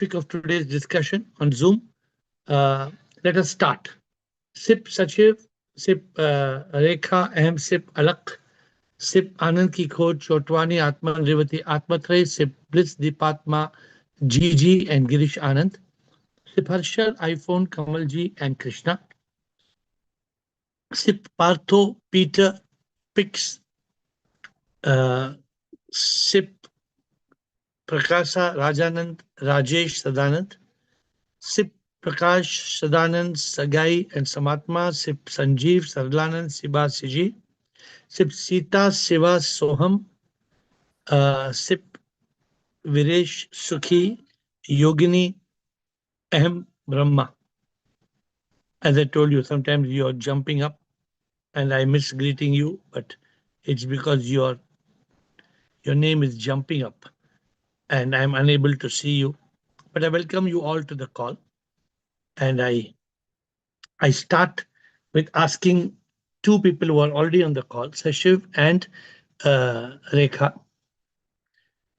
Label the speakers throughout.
Speaker 1: topic of today's discussion on Zoom. Uh, Let us start. Sip Sachiv, Sip Rekha, Ahem Sip Alak, Sip Anand ki Khoj, Chotwani, Atman Revati, Atmatray, Sip Blitz Dipatma, Gigi and Girish Anand, Sip Harshal, iPhone, Kamalji and Krishna, Sip Partho, Peter, Pix, uh, Sip Prakasa, Rajanand, Rajesh, Sadanand, Sip Prakash, Sadanand, Sagai, and Samatma, Sip Sanjeev, Sarlanand, Siba Siji, Sip Sita, Siva, Soham, Sip Viresh, Sukhi, Yogini, Ahem, Brahma. As I told you, sometimes you're jumping up and I miss greeting you, but it's because your name is jumping up and I'm unable to see you. But I welcome you all to the call. And I start with asking two people who are already on the call, Sashiv and Rekha.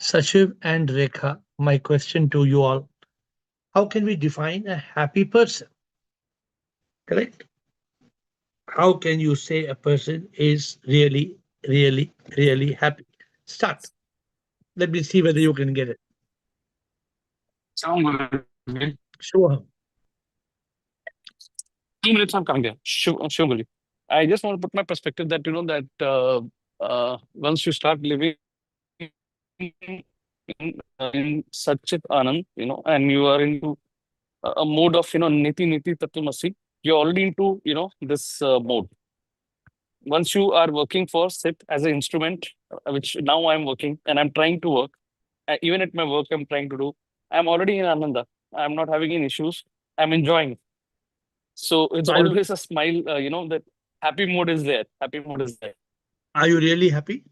Speaker 1: Sashiv and Rekha, my question to you all, how can we define a happy person? Correct? How can you say a person is really, really, really happy? Start. Let me see whether you can get it.
Speaker 2: Sound good.
Speaker 1: Sure.
Speaker 2: 2 minutes, I'm coming there. Sure, Guli. I just want to put my perspective that once you start living in Satchit Anand, and you are into a mode of Niti Niti Tattvamasi, you're already into this mode. Once you are working for SIP as an instrument, which now I'm working and I'm trying to work, even at my work, I'm trying to do. I'm already in Ananda. I'm not having any issues. I'm enjoying. So it's
Speaker 1: So
Speaker 2: always a smile, that happy mode is there. Happy mode is there.
Speaker 1: are you really happy?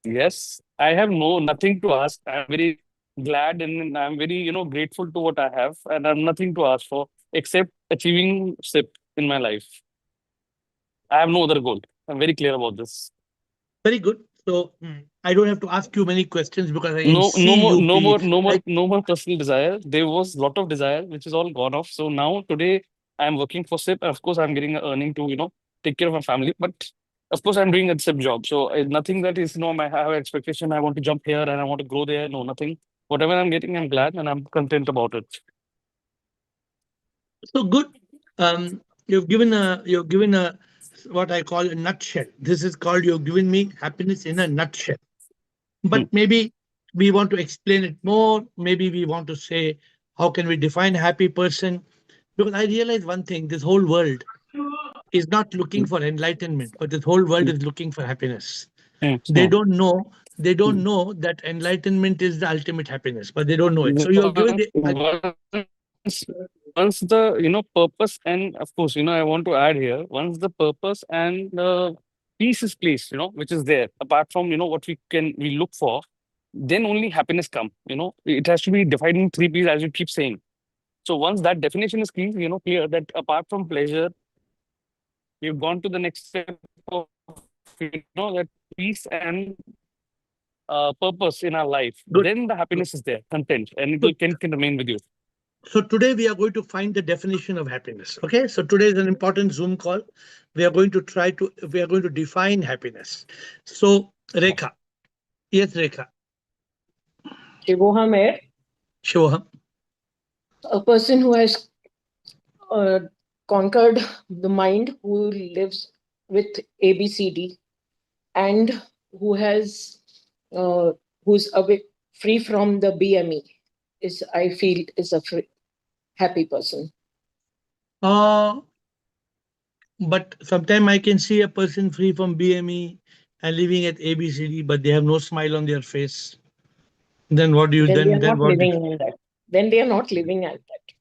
Speaker 2: Yes, I have nothing to ask. I'm very glad and I'm very, grateful to what I have, and I have nothing to ask for except achieving SIP in my life. I have no other goal. I'm very clear about this.
Speaker 1: Very good. So I don't have to ask you many questions because I can
Speaker 2: No, no
Speaker 1: see
Speaker 2: more,
Speaker 1: you
Speaker 2: no
Speaker 1: be
Speaker 2: more, no more,
Speaker 1: like,
Speaker 2: no more personal desire. There was a lot of desire, which is all gone off. So now today I'm working for SIP. Of course, I'm getting earning to, take care of my family. But of course, I'm doing a SIP job. So nothing that is, I have expectation. I want to jump here and I want to grow there. No, nothing. Whatever I'm getting, I'm glad and I'm content about it.
Speaker 1: so good. You've given a what I call a nutshell. This is called you've given me happiness in a nutshell.
Speaker 2: Hmm.
Speaker 1: But maybe we want to explain it more. Maybe we want to say how can we define a happy person? Because I realize one thing: this whole world is not looking for enlightenment, but this whole world
Speaker 2: Hmm.
Speaker 1: is looking for happiness.
Speaker 2: Hmm.
Speaker 1: They
Speaker 2: Hmm.
Speaker 1: don't know. They don't
Speaker 2: Hmm.
Speaker 1: know that enlightenment is the ultimate happiness, but they don't know it. So you have given
Speaker 2: Once,
Speaker 1: the
Speaker 2: once the purpose, and of course I want to add here, once the purpose and peace is placed, which is there apart from what we look for, then only happiness come. It has to be defined in three P's, as you keep saying. So once that definition is clear, that apart from pleasure, we've gone to the next step of that peace and purpose in our life,
Speaker 1: good.
Speaker 2: then the happiness is there, content, and it
Speaker 1: Good.
Speaker 2: can remain with you.
Speaker 1: So today we are going to find the definition of happiness. Okay. So today is an important Zoom call. We are going to define happiness. So Rekha. Yes, Rekha.
Speaker 3: Shivoham Air,
Speaker 1: Shivoham.
Speaker 3: a person who has uh, conquered the mind, who lives with ABCD, and who has who's away, free from the BME, is I feel is a happy person.
Speaker 1: Uh, but sometimes I can see a person free from BME and living at ABCD, but they have no smile on their face. Then what do you
Speaker 3: Then they
Speaker 1: then
Speaker 3: are not
Speaker 1: what do,
Speaker 3: living in that. Then they are not living at that.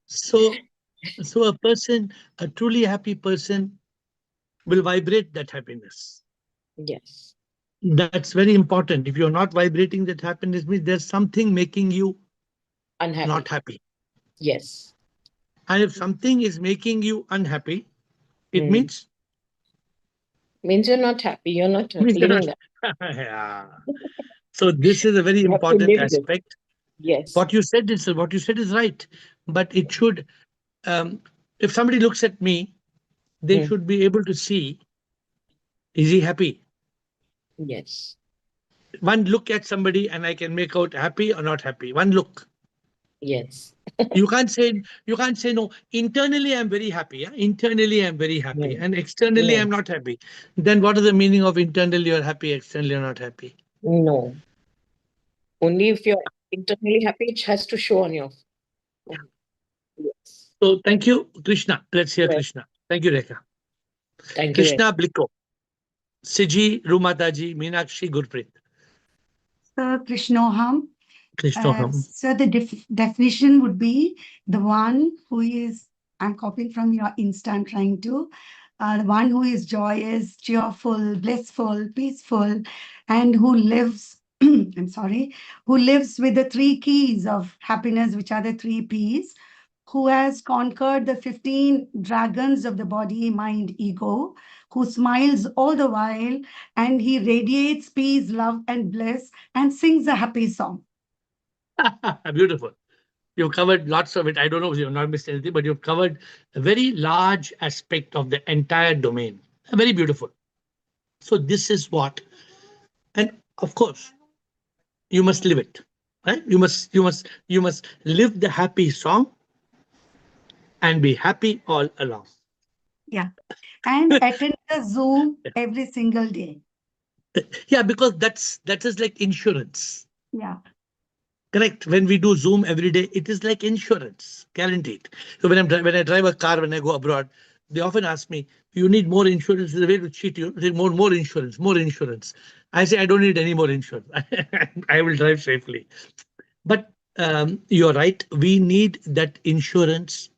Speaker 1: so a person, a truly happy person will vibrate that happiness.
Speaker 3: Yes,
Speaker 1: That's very important. If you're not vibrating that happiness, means there's something making you not
Speaker 3: unhappy.
Speaker 1: happy.
Speaker 3: Yes.
Speaker 1: And if something is making you unhappy, it
Speaker 3: Hmm. Means you're not happy. You're not
Speaker 1: means you're
Speaker 3: living
Speaker 1: not.
Speaker 3: that.
Speaker 1: Yeah. So this is a very
Speaker 3: You have to
Speaker 1: important
Speaker 3: live this.
Speaker 1: aspect.
Speaker 3: Yes.
Speaker 1: What you said is right, but it should. Um, if somebody looks at me, they
Speaker 3: Hmm.
Speaker 1: should be able to see, is he happy?
Speaker 3: Yes.
Speaker 1: One look at somebody and I can make out happy or not happy. One look.
Speaker 3: Yes.
Speaker 1: You can't say no. Internally, I'm very happy. Yeah? Internally, I'm very happy,
Speaker 3: No.
Speaker 1: and externally, I'm
Speaker 3: No.
Speaker 1: not happy. Then what is the meaning of internally you're happy, externally you're not happy?
Speaker 3: No. Only if you're internally happy, it has to show on your. Oh, yes.
Speaker 1: So thank you, Krishna. Let's hear
Speaker 3: Yes.
Speaker 1: Krishna. Thank you, Rekha.
Speaker 3: Thank you.
Speaker 1: Krishna Bliko, Siji, Rumataji, Meenakshi, Gurpreet.
Speaker 4: So Krishnoham.
Speaker 1: Krishna Ham.
Speaker 4: So the definition would be the one who is, I'm copying from your Insta, I'm trying to, the one who is joyous, cheerful, blissful, peaceful, and who lives, I'm sorry, who lives with the three keys of happiness, which are the three P's, who has conquered the 15 dragons of the body, mind, ego, who smiles all the while, and he radiates peace, love, and bliss, and sings a happy song.
Speaker 1: Beautiful. You've covered lots of it. I don't know if you've not missed anything, but you've covered a very large aspect of the entire domain. Very beautiful. So this is what, and of course, you must live it, right? You must live the happy song and be happy all along.
Speaker 4: Yeah. And attend the Zoom every single day.
Speaker 1: Yeah, because that is like insurance.
Speaker 4: Yeah.
Speaker 1: Correct. When we do Zoom every day, it is like insurance, guaranteed. So when I drive a car, when I go abroad, they often ask me, "You need more insurance." Is a way to cheat you. They say, more insurance, more insurance. I say I don't need any more insurance. I will drive safely. But you're right. We need that insurance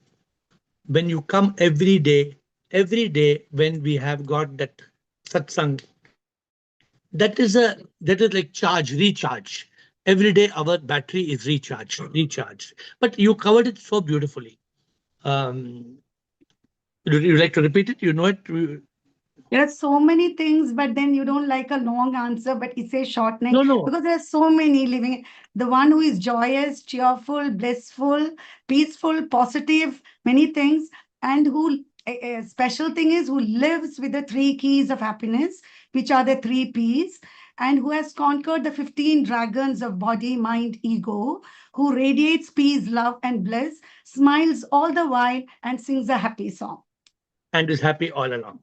Speaker 1: when you come every day when we have got that satsang. That is like charge, recharge. Every day our battery is recharged. But you covered it so beautifully. Um, would you like to repeat it? You know it.
Speaker 4: There are so many things, but then you don't like a long answer, but it's a shortening
Speaker 1: No, no.
Speaker 4: because there are so many living. The one who is joyous, cheerful, blissful, peaceful, positive, many things, and who a special thing is who lives with the three keys of happiness, which are the three P's, and who has conquered the 15 dragons of body, mind, ego, who radiates peace, love, and bliss, smiles all the while, and sings a happy song.
Speaker 1: And is happy all along.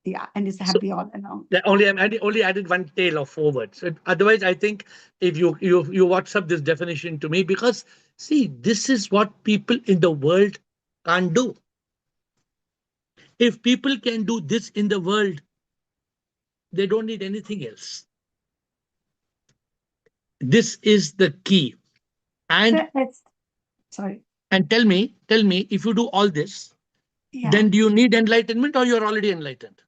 Speaker 4: Yeah, and is
Speaker 1: So
Speaker 4: happy all along.
Speaker 1: only added one tail of 4 words. Otherwise, I think if you WhatsApp this definition to me, because see, this is what people in the world can't do. If people can do this in the world, they don't need anything else. This is the key. And
Speaker 4: That's sorry.
Speaker 1: and tell me, if you do all this,
Speaker 4: Yeah.
Speaker 1: then do you need enlightenment or you're already enlightened?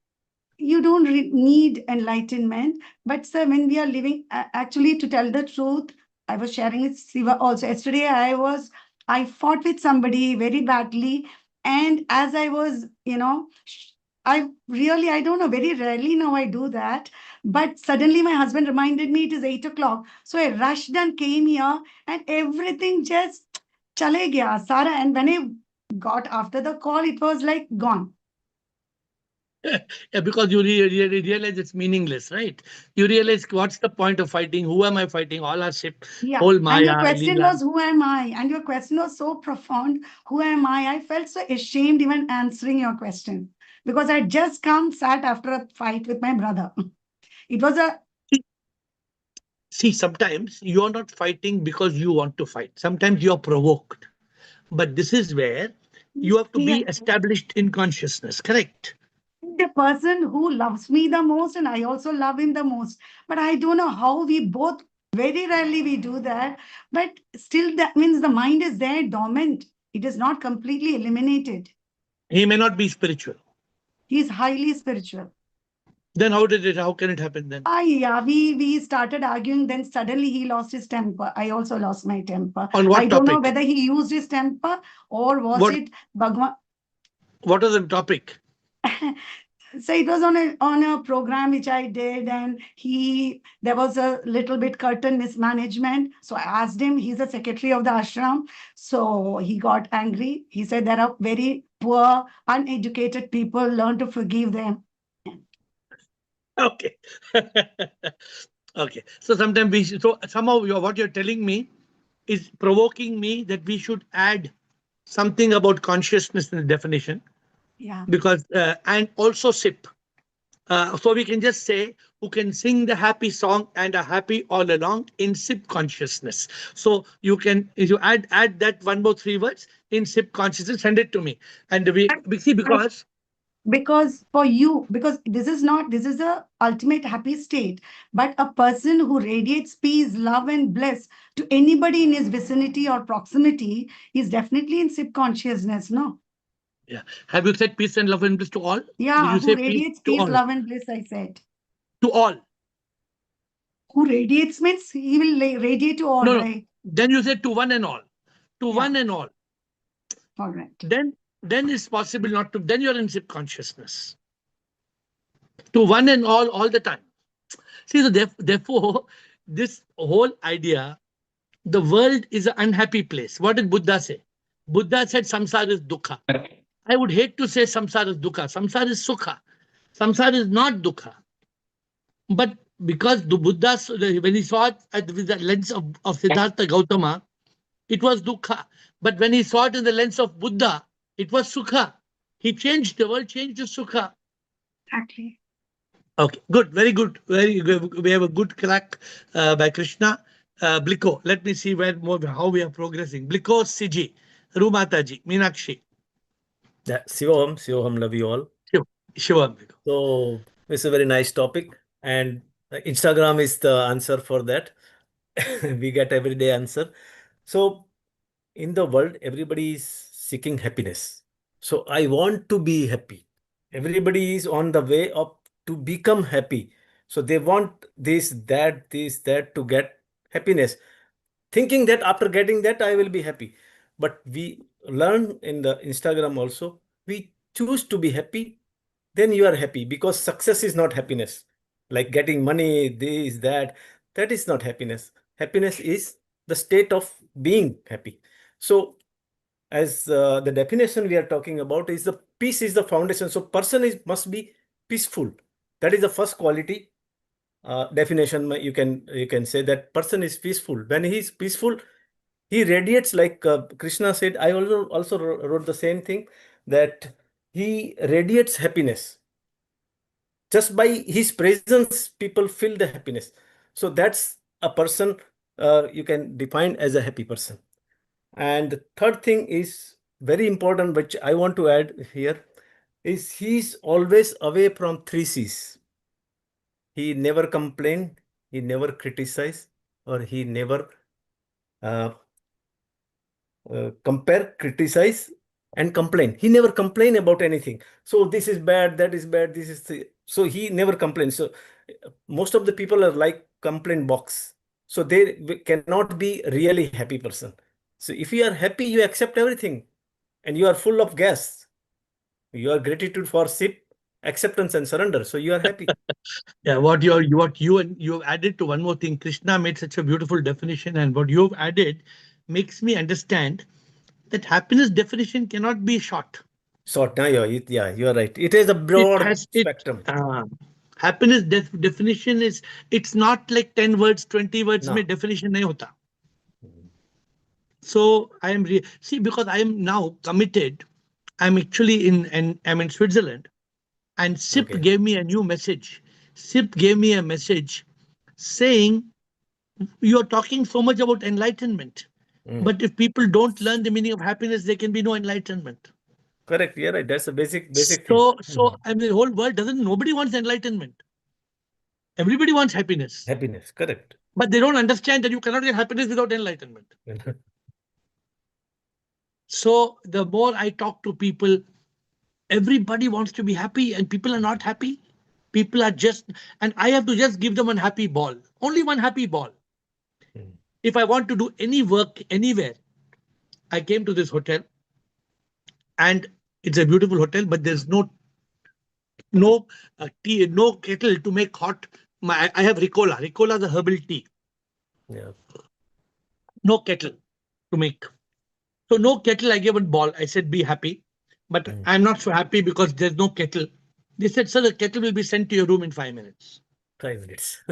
Speaker 4: You don't need enlightenment, but sir, when we are living, actually, to tell the truth, I was sharing with Siva also. Yesterday, I fought with somebody very badly, and as I was, I don't know, very rarely now I do that, but suddenly my husband reminded me it is 8 o'clock, so I rushed and came here, and everything just chale gaya, Sara, and when I got after the call, it was like gone.
Speaker 1: Yeah, because you realize it's meaningless, right? You realize what's the point of fighting? Who am I fighting? All our ship,
Speaker 4: Yeah.
Speaker 1: whole
Speaker 4: And your
Speaker 1: Maya,
Speaker 4: question
Speaker 1: Leela.
Speaker 4: was, who am I? And your question was so profound. Who am I? I felt so ashamed even answering your question because I just come sat after a fight with my brother. It was a,
Speaker 1: See, sometimes you're not fighting because you want to fight. Sometimes you're provoked. But this is where you have to be
Speaker 4: yeah,
Speaker 1: established in consciousness, correct?
Speaker 4: the person who loves me the most, and I also love him the most. But I don't know how we both, very rarely we do that. But still, that means the mind is there dormant. It is not completely eliminated.
Speaker 1: He may not be spiritual.
Speaker 4: He is highly spiritual.
Speaker 1: Then how can it happen then?
Speaker 4: Yeah, we started arguing. Then suddenly he lost his temper. I also lost my temper.
Speaker 1: On
Speaker 4: I
Speaker 1: what
Speaker 4: don't know
Speaker 1: topic?
Speaker 4: whether he used his temper or was
Speaker 1: What
Speaker 4: it Bhagwan.
Speaker 1: what is the topic?
Speaker 4: So it was on a program which I did, and there was a little bit curtain mismanagement. So I asked him, he's the secretary of the ashram. So he got angry. He said there are very poor, uneducated people, learn to forgive them.
Speaker 1: Okay. Okay. So sometimes so somehow what you're telling me is provoking me that we should add something about consciousness in the definition,
Speaker 4: Yeah.
Speaker 1: because and also sip. So we can just say who can sing the happy song and are happy all along in sip consciousness. So if you add that one more three words in sip consciousness, send it to me. And we see,
Speaker 4: Because for you, because this is the ultimate happy state, but a person who radiates peace, love, and bliss to anybody in his vicinity or proximity is definitely in subconsciousness, no?
Speaker 1: yeah. Have you said peace and love and bliss to all? Did
Speaker 4: Yeah,
Speaker 1: you
Speaker 4: who
Speaker 1: say peace
Speaker 4: radiates
Speaker 1: to
Speaker 4: peace,
Speaker 1: all?
Speaker 4: love, and bliss, I said.
Speaker 1: To all.
Speaker 4: Who radiates means he will radiate to all,
Speaker 1: No, no.
Speaker 4: right?
Speaker 1: Then you said to one and all. To
Speaker 4: Yeah,
Speaker 1: one and all.
Speaker 4: all right.
Speaker 1: Then it's possible not to. Then you're in subconsciousness. To one and all the time. See, so therefore, this whole idea, the world is an unhappy place. What did Buddha say? Buddha said samsara is dukkha. I would hate to say samsara is dukkha. Samsara is sukha. Samsara is not dukkha. But because the Buddha, when he saw it with the lens of Siddhartha Gautama, it was dukkha. But when he saw it in the lens of Buddha, it was sukha. He changed, the world changed to sukha.
Speaker 4: Exactly.
Speaker 1: Okay, good, very good. Very good. We have a good crack by Krishna. Bliko, let me see how we are progressing. Bliko Siji, Rumataji, Meenakshi.
Speaker 5: Yeah, Shivam, love you all.
Speaker 1: Shiva.
Speaker 5: So it's a very nice topic, and Instagram is the answer for that. We get everyday answer. So in the world, everybody is seeking happiness. So I want to be happy. Everybody is on the way up to become happy. So they want this, that to get happiness, thinking that after getting that, I will be happy. But we learn in the Instagram also, we choose to be happy, then you are happy, because success is not happiness. Like getting money, this, that is not happiness. Happiness is the state of being happy. So as the definition we are talking about is the peace is the foundation. So person must be peaceful. That is the first quality. Definition you can say that person is peaceful. When he is peaceful, he radiates, like Krishna said. I also wrote the same thing, that he radiates happiness. Just by his presence, people feel the happiness. So that's a person you can define as a happy person. And the third thing is very important, which I want to add here, is he's always away from three C's. He never complain, he never criticize, or he never uh, compare, criticize, and complain. He never complain about anything. So this is bad, that is bad, this is so he never complains. So most of the people are like complaint box. So they cannot be really happy person. So if you are happy, you accept everything, and you are full of gas. You are gratitude for sip, acceptance and surrender. So you are happy.
Speaker 1: Yeah, what you have added to one more thing. Krishna made such a beautiful definition, and what you have added makes me understand that happiness definition cannot be short.
Speaker 5: So now you are right. It is a
Speaker 1: It
Speaker 5: broad
Speaker 1: has it.
Speaker 5: spectrum.
Speaker 1: Happiness definition is, it's not like 10 words, 20 words.
Speaker 5: No.
Speaker 1: Mein definition nahi hota. So I am see, because I am now committed. I'm actually I'm in Switzerland, and SIP
Speaker 5: Okay.
Speaker 1: gave me a new message. SIP gave me a message saying, you're talking so much about enlightenment, but if people don't learn the meaning of happiness, there can be no enlightenment.
Speaker 5: Correct. You're right. That's a basic thing.
Speaker 1: So I mean, the whole world doesn't. Nobody wants enlightenment. Everybody wants happiness,
Speaker 5: Happiness. Correct.
Speaker 1: but they don't understand that you cannot get happiness without enlightenment. So the more I talk to people, everybody wants to be happy, and people are not happy. People are just, and I have to just give them one happy ball, only one happy ball. If I want to do any work anywhere, I came to this hotel, and it's a beautiful hotel, but there's no No tea, no kettle to make hot. I have Ricola. Ricola, the herbal tea.
Speaker 5: Yeah.
Speaker 1: No kettle to make. So no kettle. I gave a ball. I said, be happy. But
Speaker 5: Mm.
Speaker 1: I'm not so happy because there's no kettle. They said, sir, the kettle will be sent to your room in 5 minutes.
Speaker 5: 5 minutes.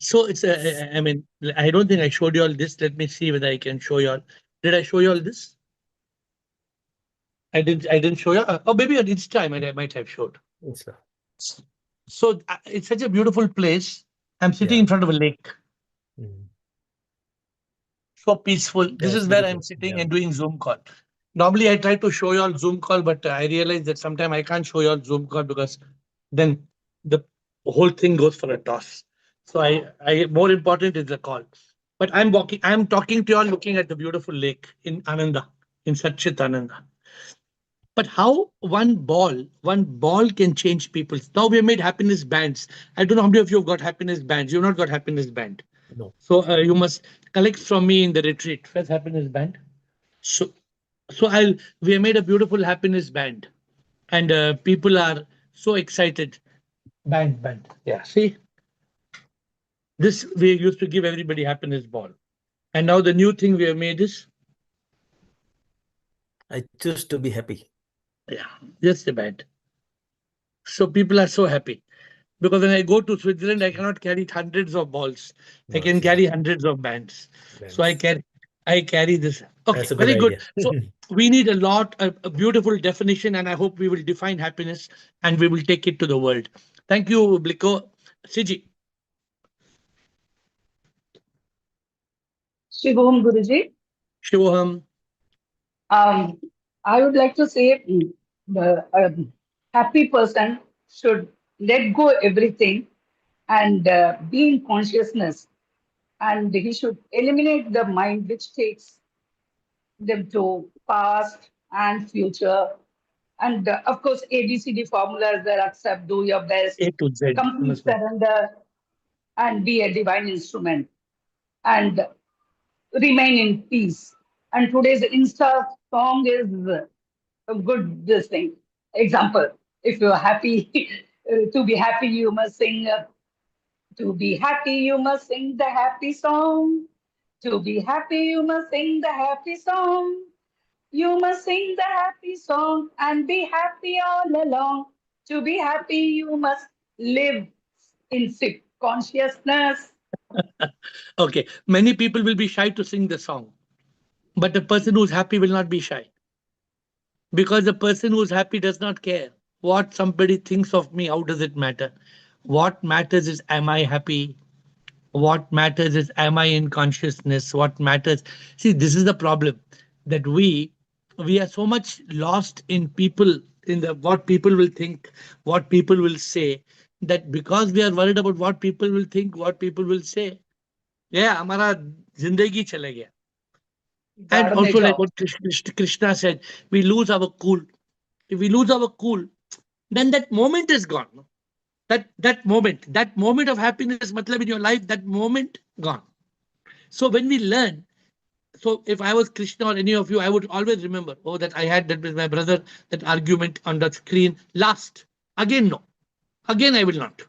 Speaker 1: So it's I mean, I don't think I showed you all this. Let me see whether I can show you all. Did I show you all this? I didn't show you. Oh, maybe on Insta I might have showed.
Speaker 5: Insta.
Speaker 1: So it's such a beautiful place. I'm sitting
Speaker 5: Yeah.
Speaker 1: in front of a lake.
Speaker 5: Mm.
Speaker 1: So peaceful.
Speaker 5: Yeah,
Speaker 1: This
Speaker 5: it's
Speaker 1: is where I'm
Speaker 5: beautiful.
Speaker 1: sitting
Speaker 5: Yeah.
Speaker 1: and doing Zoom call. Normally I try to show you all Zoom call, but I realize that sometimes I can't show you all Zoom call because then the whole thing goes for a toss. So I more important is the call. But I'm talking to you all looking at the beautiful lake in Ananda, in Satchit Ananda. But how one ball can change people. Now we have made happiness bands. I don't know how many of you have got happiness bands. You've not got happiness band.
Speaker 5: No.
Speaker 1: So you must collect from me in the retreat. First happiness band. So I'll we have made a beautiful happiness band, and people are so excited. Band. Yeah. See, this we used to give everybody happiness ball, and now the new thing we have made is
Speaker 5: I choose to be happy.
Speaker 1: yeah, just a band. So people are so happy. Because when I go to Switzerland, I cannot carry hundreds of balls. I can
Speaker 5: Balls, yeah.
Speaker 1: carry hundreds of bands. So
Speaker 5: Bands.
Speaker 1: I carry this. Okay,
Speaker 5: That's a good
Speaker 1: very good.
Speaker 5: idea.
Speaker 1: So we need a beautiful definition, and I hope we will define happiness and we will take it to the world. Thank you, Bliko. Siji,
Speaker 6: Shivom Guruji.
Speaker 1: Shivoham.
Speaker 6: Um, I would like to say the happy person should let go everything and be in consciousness, and he should eliminate the mind which takes them to past and future. And of course, ABCD formulas that accept, do your
Speaker 1: A
Speaker 6: best,
Speaker 1: to Z. You
Speaker 6: complete
Speaker 1: must know.
Speaker 6: surrender, and be a divine instrument. And remain in peace. And today's Insta song is a good this thing. Example, if you're happy, to be happy, you must sing. To be happy, you must sing the happy song. To be happy, you must sing the happy song. You must sing the happy song and be happy all along. To be happy, you must live in consciousness.
Speaker 1: Okay, many people will be shy to sing the song, but a person who's happy will not be shy because the person who's happy does not care what somebody thinks of me. How does it matter? What matters is, am I happy? What matters is, am I in consciousness? What matters? See, this is the problem that we are so much lost in people, in the what people will think, what people will say, that because we are worried about what people will think, what people will say, yeah, हमारा जिंदगी चले गया. And
Speaker 6: जाड़ में
Speaker 1: also like
Speaker 6: जाओ.
Speaker 1: what Krishna said, we lose our cool. If we lose our cool, then that moment is gone. No? That moment of happiness, matlab in your life, that moment gone. So when we learn, so if I was Krishna or any of you, I would always remember, oh, that I had that with my brother, that argument on the screen. Last, again no, again I will not.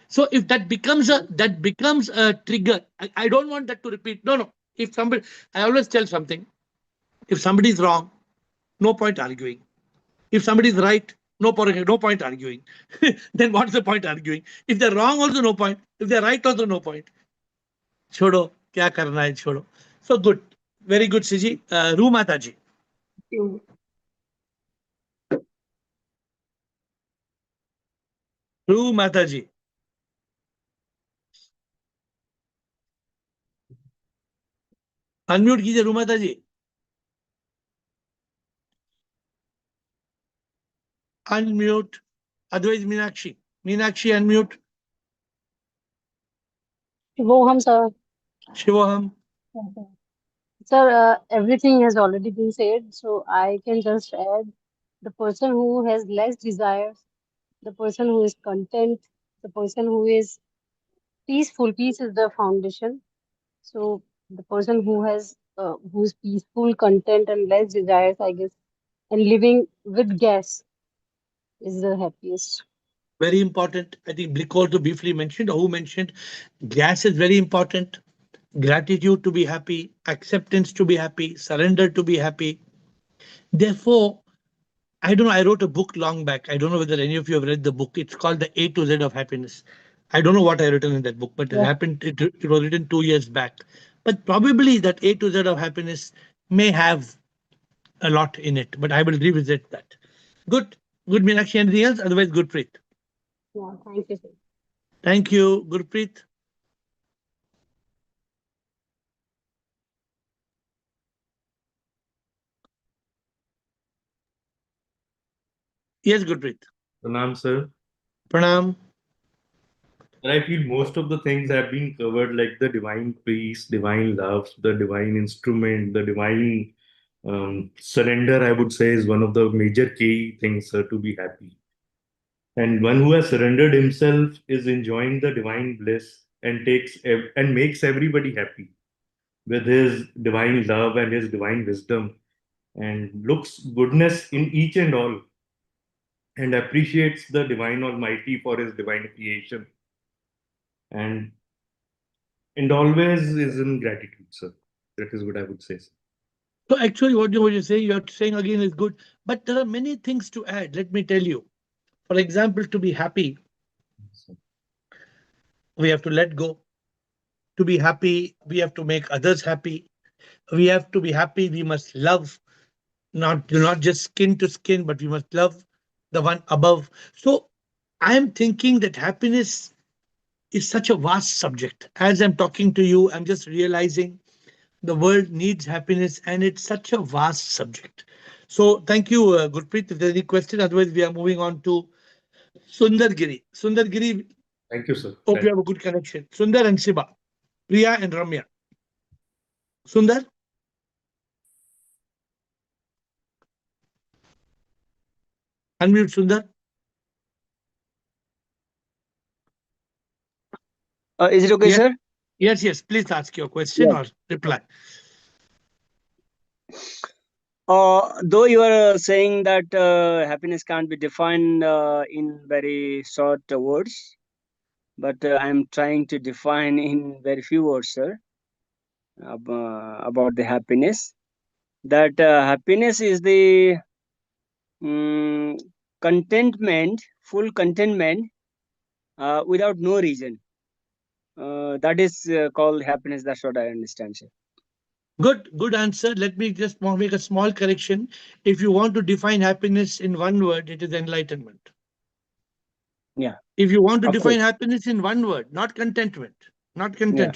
Speaker 1: So if that becomes a trigger, I don't want that to repeat. No, no. If somebody, I always tell something. If somebody is wrong, no point arguing. If somebody is right, no point arguing. Then what's the point arguing? If they're wrong, also no point. If they're right, also no point. छोड़ो क्या करना है छोड़ो. So good, very good, Siji. Ru Mataji.
Speaker 6: You
Speaker 1: Ru Mataji. Unmute कीजिए रू माताजी. Unmute. Otherwise Meenakshi unmute.
Speaker 7: Voham, sir.
Speaker 1: Shivoham.
Speaker 7: Okay. Sir, everything has already been said, so I can just add the person who has less desires, the person who is content, the person who is peaceful. Peace is the foundation. So the person who is peaceful, content, and less desires, I guess, and living with gas. is the happiest.
Speaker 1: Very important. I think Blick also briefly mentioned, or who mentioned, gas is very important. Gratitude to be happy, acceptance to be happy, surrender to be happy. Therefore, I don't know, I wrote a book long back. I don't know whether any of you have read the book. It's called The A to Z of Happiness. I don't know what I written in that book, but
Speaker 7: Yeah.
Speaker 1: it was written 2 years back. But probably that A to Z of Happiness may have a lot in it, but I will revisit that. Good. Good, Meenakshi. Anything else? Otherwise, Gurpreet.
Speaker 7: Yeah, thank you, sir.
Speaker 1: Thank you, Gurpreet. Yes, Gurpreet.
Speaker 8: Pranam, sir.
Speaker 1: Pranam.
Speaker 8: And I feel most of the things have been covered, like the divine peace, divine love, the divine instrument, the divine surrender, I would say, is one of the major key things, sir, to be happy. And one who has surrendered himself is enjoying the divine bliss and and makes everybody happy with his divine love and his divine wisdom, and looks goodness in each and all, and appreciates the divine almighty for his divine creation, and always is in gratitude, sir. That is what I would say, sir.
Speaker 1: So actually, what you're saying again is good, but there are many things to add. Let me tell you. For example, to be happy, we have to let go. To be happy, we have to make others happy. We have to be happy. We must love, not just skin to skin, but we must love the one above. So I am thinking that happiness is such a vast subject. As I'm talking to you, I'm just realizing the world needs happiness, and it's such a vast subject. So thank you, Gurpreet. If there's any question, otherwise we are moving on to Sundar Giri. Sundar Giri,
Speaker 8: Thank you, sir.
Speaker 1: hope you have a good connection. Sundar and Shiba, Priya and Ramya. Sundar? Unmute Sundar.
Speaker 9: Is it okay,
Speaker 1: Yes.
Speaker 9: sir?
Speaker 1: Yes, please ask your question or reply.
Speaker 9: Though you are saying that happiness can't be defined in very short words, but I'm trying to define in very few words, sir, about the happiness. That happiness is the mm contentment, full contentment without no reason. That is called happiness. That's what I understand, sir.
Speaker 1: Good answer. Let me just make a small correction. If you want to define happiness in one word, it is enlightenment.
Speaker 9: Yeah.
Speaker 1: If you want to
Speaker 9: Of
Speaker 1: define
Speaker 9: course.
Speaker 1: happiness in one word, not contentment,
Speaker 9: Yeah.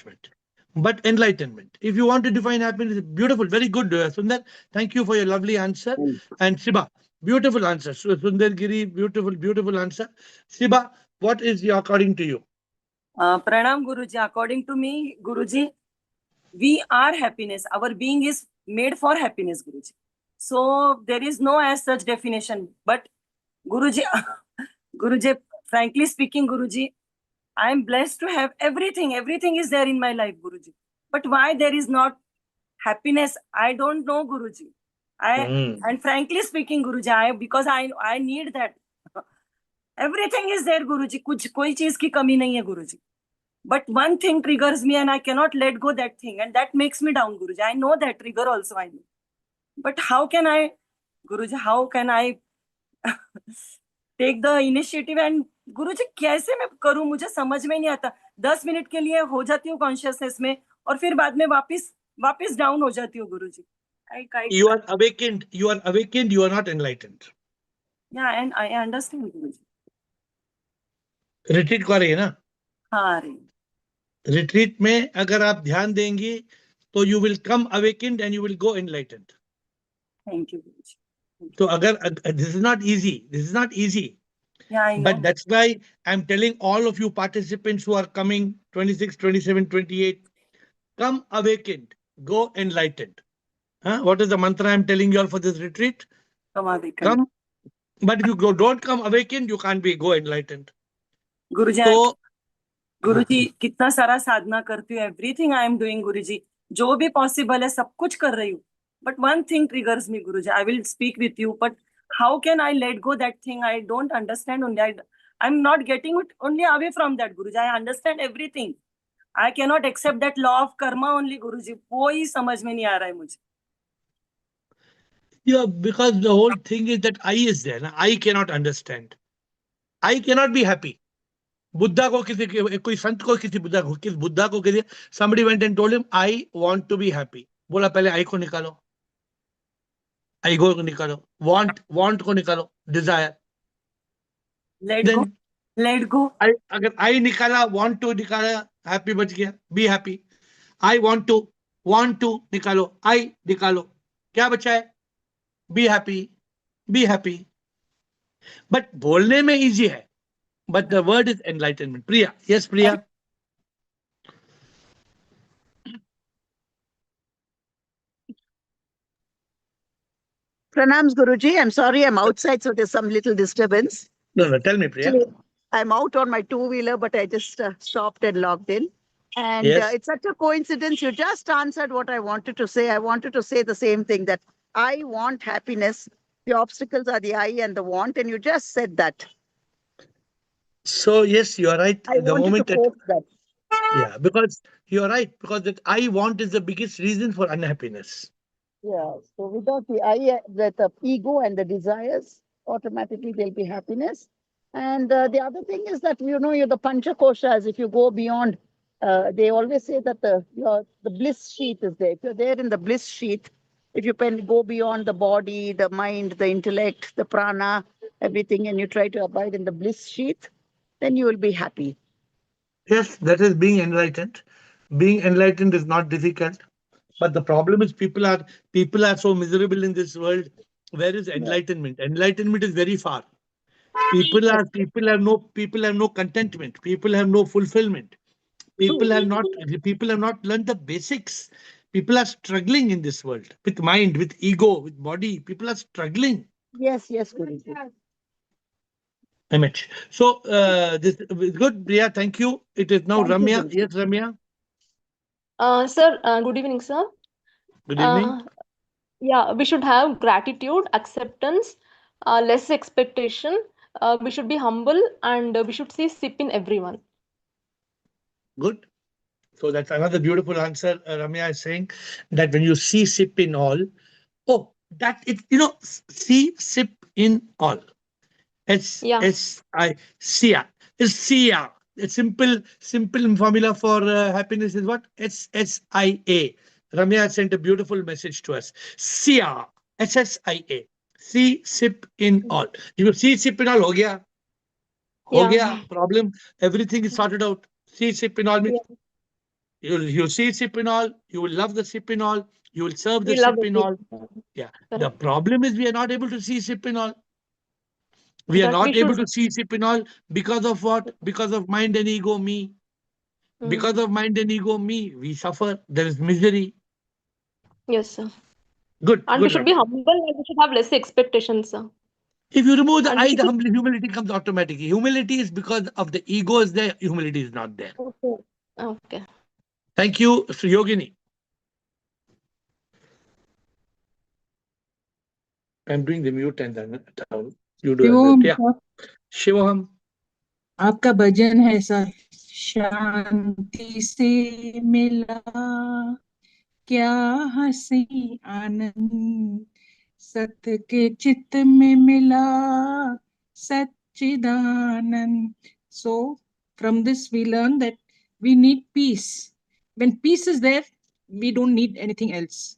Speaker 1: but enlightenment. If you want to define happiness, beautiful, very good, Sundar. Thank you for your lovely answer.
Speaker 9: Mm.
Speaker 1: And Shiba, beautiful answer. Sundar Giri, beautiful answer. Shiba, what is your according to you?
Speaker 10: Pranam Guruji. According to me, Guruji, we are happiness. Our being is made for happiness, Guruji. So there is no as such definition. But Guruji, Guruji, frankly speaking, Guruji, I am blessed to have everything. Everything is there in my life, Guruji. But why there is not happiness? I don't know, Guruji. And frankly speaking, Guruji, because I need that. Everything is there, Guruji. कोई चीज की कमी नहीं है, Guruji. But one thing triggers me and I cannot let go that thing. And that makes me down, Guruji. I know that trigger also, I know. But how can I, Guruji, how can I take the initiative and गुरुजी कैसे मैं करूं, मुझे समझ में नहीं आता. 10 minute के लिए हो जाती हूँ कॉन्शियसनेस में और फिर बाद में वापस डाउन हो जाती हूँ, गुरुजी.
Speaker 1: You are awakened, you are not enlightened.
Speaker 10: Yeah, and I understand, Guruji.
Speaker 1: Retreat कर रही है ना?
Speaker 10: हाँ रे.
Speaker 1: रिट्रीट में अगर आप ध्यान देंगे तो you will come awakened and you will go enlightened.
Speaker 10: Thank you, Guruji.
Speaker 1: So this is not easy.
Speaker 10: Yeah, I know.
Speaker 1: But that's why I'm telling all of you participants who are coming 26, 27, 28, come awakened, go enlightened. What is the mantra I'm telling you all for this retreat?
Speaker 10: Come awakened.
Speaker 1: Come. But if you don't come awakened, you can't go enlightened.
Speaker 10: Guruji,
Speaker 1: So,
Speaker 10: गुरुजी कितना सारा साधना करती हूँ, everything I am doing, गुरुजी. जो भी possible है सब कुछ कर रही हूँ. But one thing triggers me, Guruji. I will speak with you, but how can I let go that thing? I don't understand only. I'm not getting it only away from that, Guruji. I understand everything. I cannot accept that law of karma only, Guruji. कोई समझ में नहीं आ रहा है मुझे.
Speaker 1: Yeah, because the whole thing is that I is there. Na? I cannot understand. I cannot be happy. Buddha को किसी कोई संत को किसी बुद्धा को किसी somebody went and told him I want to be happy. बोला पहले I को निकालो. I को निकालो. Want को निकालो. Desire.
Speaker 10: Let
Speaker 1: Then
Speaker 10: go. Let go.
Speaker 1: अगर I निकाला, want to निकाला, happy बच गया. Be happy. I want to निकालो. I निकालो. क्या बचा है? Be happy. Be happy. But बोलने में easy है. But the word is enlightenment. Priya. Yes, Priya.
Speaker 11: Pranams, Guruji. I'm sorry, I'm outside, so there's some little disturbance.
Speaker 1: No, tell me, Priya.
Speaker 11: Actually, I'm out on my two-wheeler, but I just stopped and logged in. And
Speaker 1: Yes.
Speaker 11: it's such a coincidence. You just answered what I wanted to say. I wanted to say the same thing, that I want happiness. The obstacles are the I and the want, and you just said that.
Speaker 1: So yes, you are right.
Speaker 11: I
Speaker 1: The
Speaker 11: wanted
Speaker 1: moment
Speaker 11: to
Speaker 1: that,
Speaker 11: quote that.
Speaker 1: yeah, because you are right, because that I want is the biggest reason for unhappiness.
Speaker 11: Yeah. So without the I, the ego and the desires, automatically there'll be happiness. And the other thing is that you're the pancha koshas. If you go beyond, they always say that the bliss sheath is there. If you're there in the bliss sheath, if you can go beyond the body, the mind, the intellect, the prana, everything, and you try to abide in the bliss sheath, then you will be happy.
Speaker 1: Yes, that is being enlightened. Being enlightened is not difficult, but the problem is people are so miserable in this world. Where is enlightenment? Enlightenment is very far. People have no contentment. People have no fulfillment. People have not learned the basics. People are struggling in this world with mind, with ego, with body. People are struggling.
Speaker 11: Yes, Guruji.
Speaker 1: Image. So this is good, Priya. Thank you. It is now
Speaker 11: Thank you,
Speaker 1: Ramya.
Speaker 11: Guruji.
Speaker 1: Yes, Ramya.
Speaker 12: Sir, good evening, sir.
Speaker 1: Good evening.
Speaker 12: Yeah, we should have gratitude, acceptance, less expectation. We should be humble and we should see sip in everyone.
Speaker 1: Good. So that's another beautiful answer. Ramya is saying that when you see sip in all, that it see sip in all.
Speaker 12: Yeah.
Speaker 1: SIA. It's SIA. A simple formula for happiness is what? SSIA. Ramya sent a beautiful message to us. SIA. SSIA. See sip in all. You see sip in all ho gaya. Ho
Speaker 12: Yeah.
Speaker 1: gaya. Problem. Everything is sorted out. See sip in all means you'll see sip in all. You will love the sip in all. You will serve the
Speaker 12: We love
Speaker 1: sip in
Speaker 12: it.
Speaker 1: all. Yeah. The
Speaker 12: Correct.
Speaker 1: problem is we are not able to see sip in all. We are
Speaker 12: That we
Speaker 1: not able
Speaker 12: should.
Speaker 1: to see Sipinol because of what? Because of mind and ego, me. Because of mind and ego, me. We suffer. There is misery.
Speaker 12: Yes, sir.
Speaker 1: Good,
Speaker 12: And we
Speaker 1: good,
Speaker 12: should be
Speaker 1: Ramya.
Speaker 12: humble and we should have less expectations, sir.
Speaker 1: If you remove the
Speaker 12: And
Speaker 1: I,
Speaker 12: we
Speaker 1: the
Speaker 12: should.
Speaker 1: humility comes automatically. Humility is because of the ego is there. Humility is not there.
Speaker 12: Okay. Okay.
Speaker 1: Thank you, Sri Yogini. I'm doing the mute and then you do the mute. Yeah. Shivoham.
Speaker 13: आपका भजन है sir, शांति से मिला क्या हंसी आनंद, सत्य के चित्त में मिला सच्चिदानंद. So from this we learn that we need peace. When peace is there, we don't need anything else.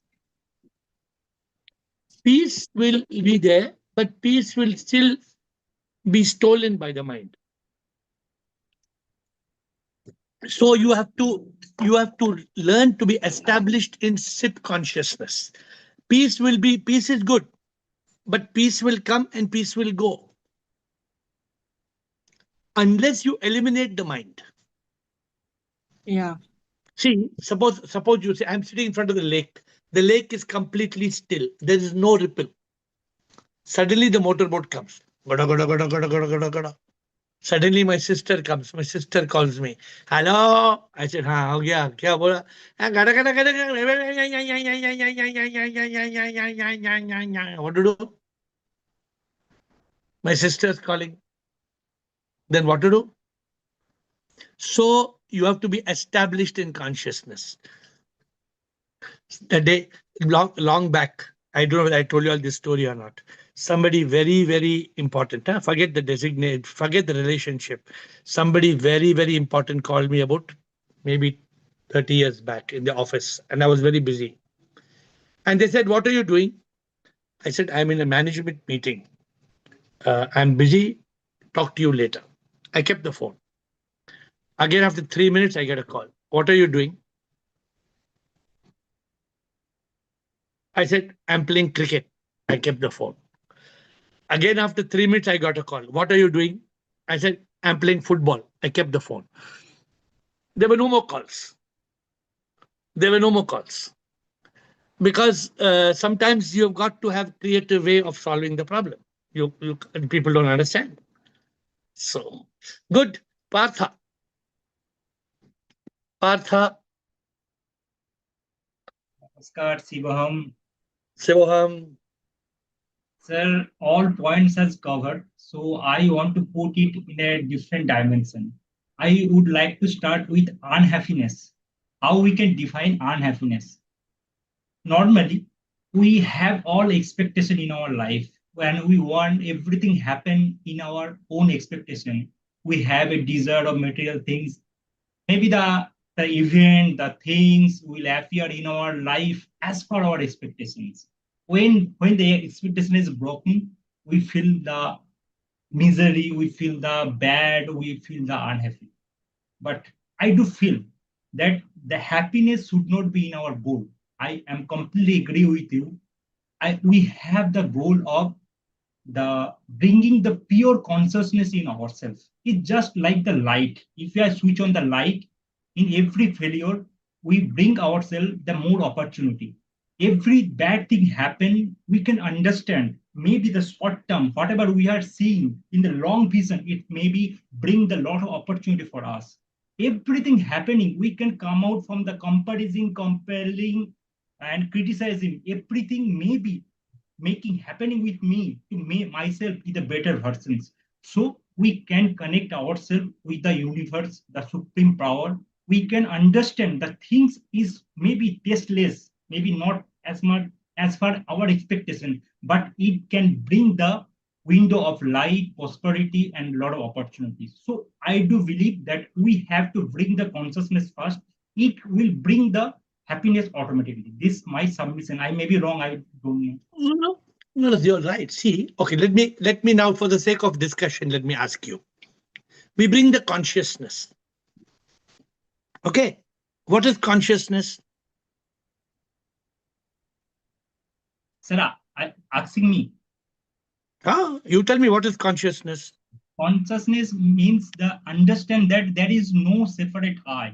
Speaker 1: Peace will be there, but peace will still be stolen by the mind. So you have to learn to be established in SIP consciousness. Peace is good, but peace will come and peace will go unless you eliminate the mind.
Speaker 13: Yeah.
Speaker 1: See, suppose you say I'm sitting in front of the lake. The lake is completely still. There is no ripple. Suddenly the motorboat comes. Gada, gada, gada, gada, gada, gada, gada. Suddenly my sister comes. My sister calls me. Hello. I said, हाँ हो गया क्या बोला? गड़ा गड़ा गड़ा गड़ा. What to do? My sister's calling. Then what to do? So you have to be established in consciousness. A day long back, I don't know whether I told you all this story or not. Somebody very, very important, forget the designate, forget the relationship. Somebody very, very important called me about maybe 30 years back in the office, and I was very busy. And they said, "What are you doing?" I said, "I'm in a management meeting. I'm busy. Talk to you later." I kept the phone. Again, after 3 minutes, I get a call. "What are you doing?" I said, "I'm playing cricket." I kept the phone. Again, after 3 minutes, I got a call. "What are you doing?" I said, "I'm playing football." I kept the phone. There were no more calls. There were no more calls. Because sometimes you've got to have creative way of solving the problem. You people don't understand. So, good. Partha. Partha.
Speaker 14: Namaskar, Shivaham.
Speaker 1: Shivoham.
Speaker 14: Sir, all points has covered, so I want to put it in a different dimension. I would like to start with unhappiness. How we can define unhappiness? Normally, we have all expectation in our life. When we want everything happen in our own expectation, we have a desire of material things. Maybe the event, the things will appear in our life as per our expectations. When the expectation is broken, we feel the misery, we feel the bad, we feel the unhappy. But I do feel that the happiness should not be in our goal. I am completely agree with you. We have the goal of the bringing the pure consciousness in ourselves. It's just like the light. If we switch on the light, in every failure, we bring ourselves the more opportunity. Every bad thing happen, we can understand. Maybe the short term, whatever we are seeing in the long vision, it maybe bring the lot of opportunity for us. Everything happening, we can come out from the comparison, compelling, and criticizing. Everything maybe making happening with me to make myself be the better versions. So we can connect ourselves with the universe, the supreme power. We can understand the things is maybe tasteless, maybe not as much as far our expectation, but it can bring the window of light, prosperity, and a lot of opportunities. So I do believe that we have to bring the consciousness first. It will bring the happiness automatically. This my submission. I may be wrong. I don't know.
Speaker 1: No, you're right. See, okay, let me now, for the sake of discussion, let me ask you. We bring the consciousness. Okay, what is consciousness?
Speaker 14: Sir, asking me.
Speaker 1: You tell me, what is consciousness?
Speaker 14: Consciousness means the understand that there is no separate I.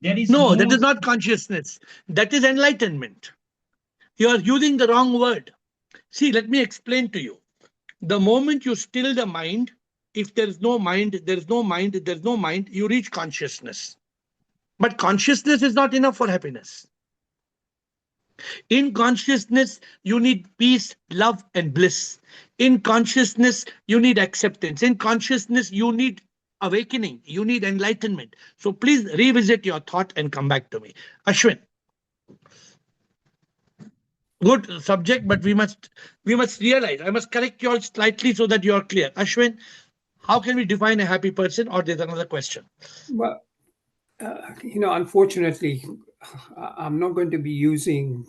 Speaker 14: There is
Speaker 1: No,
Speaker 14: no.
Speaker 1: that is not consciousness. That is enlightenment. You are using the wrong word. See, let me explain to you. The moment you still the mind, if there is no mind, there is no mind, there is no mind, you reach consciousness. But consciousness is not enough for happiness. In consciousness, you need peace, love, and bliss. In consciousness, you need acceptance. In consciousness, you need awakening. You need enlightenment. So please revisit your thought and come back to me. Ashwin. Good subject, but we must realize. I must correct you all slightly so that you are clear. Ashwin, how can we define a happy person? Or there's another question.
Speaker 15: Well, unfortunately, I'm not going to be using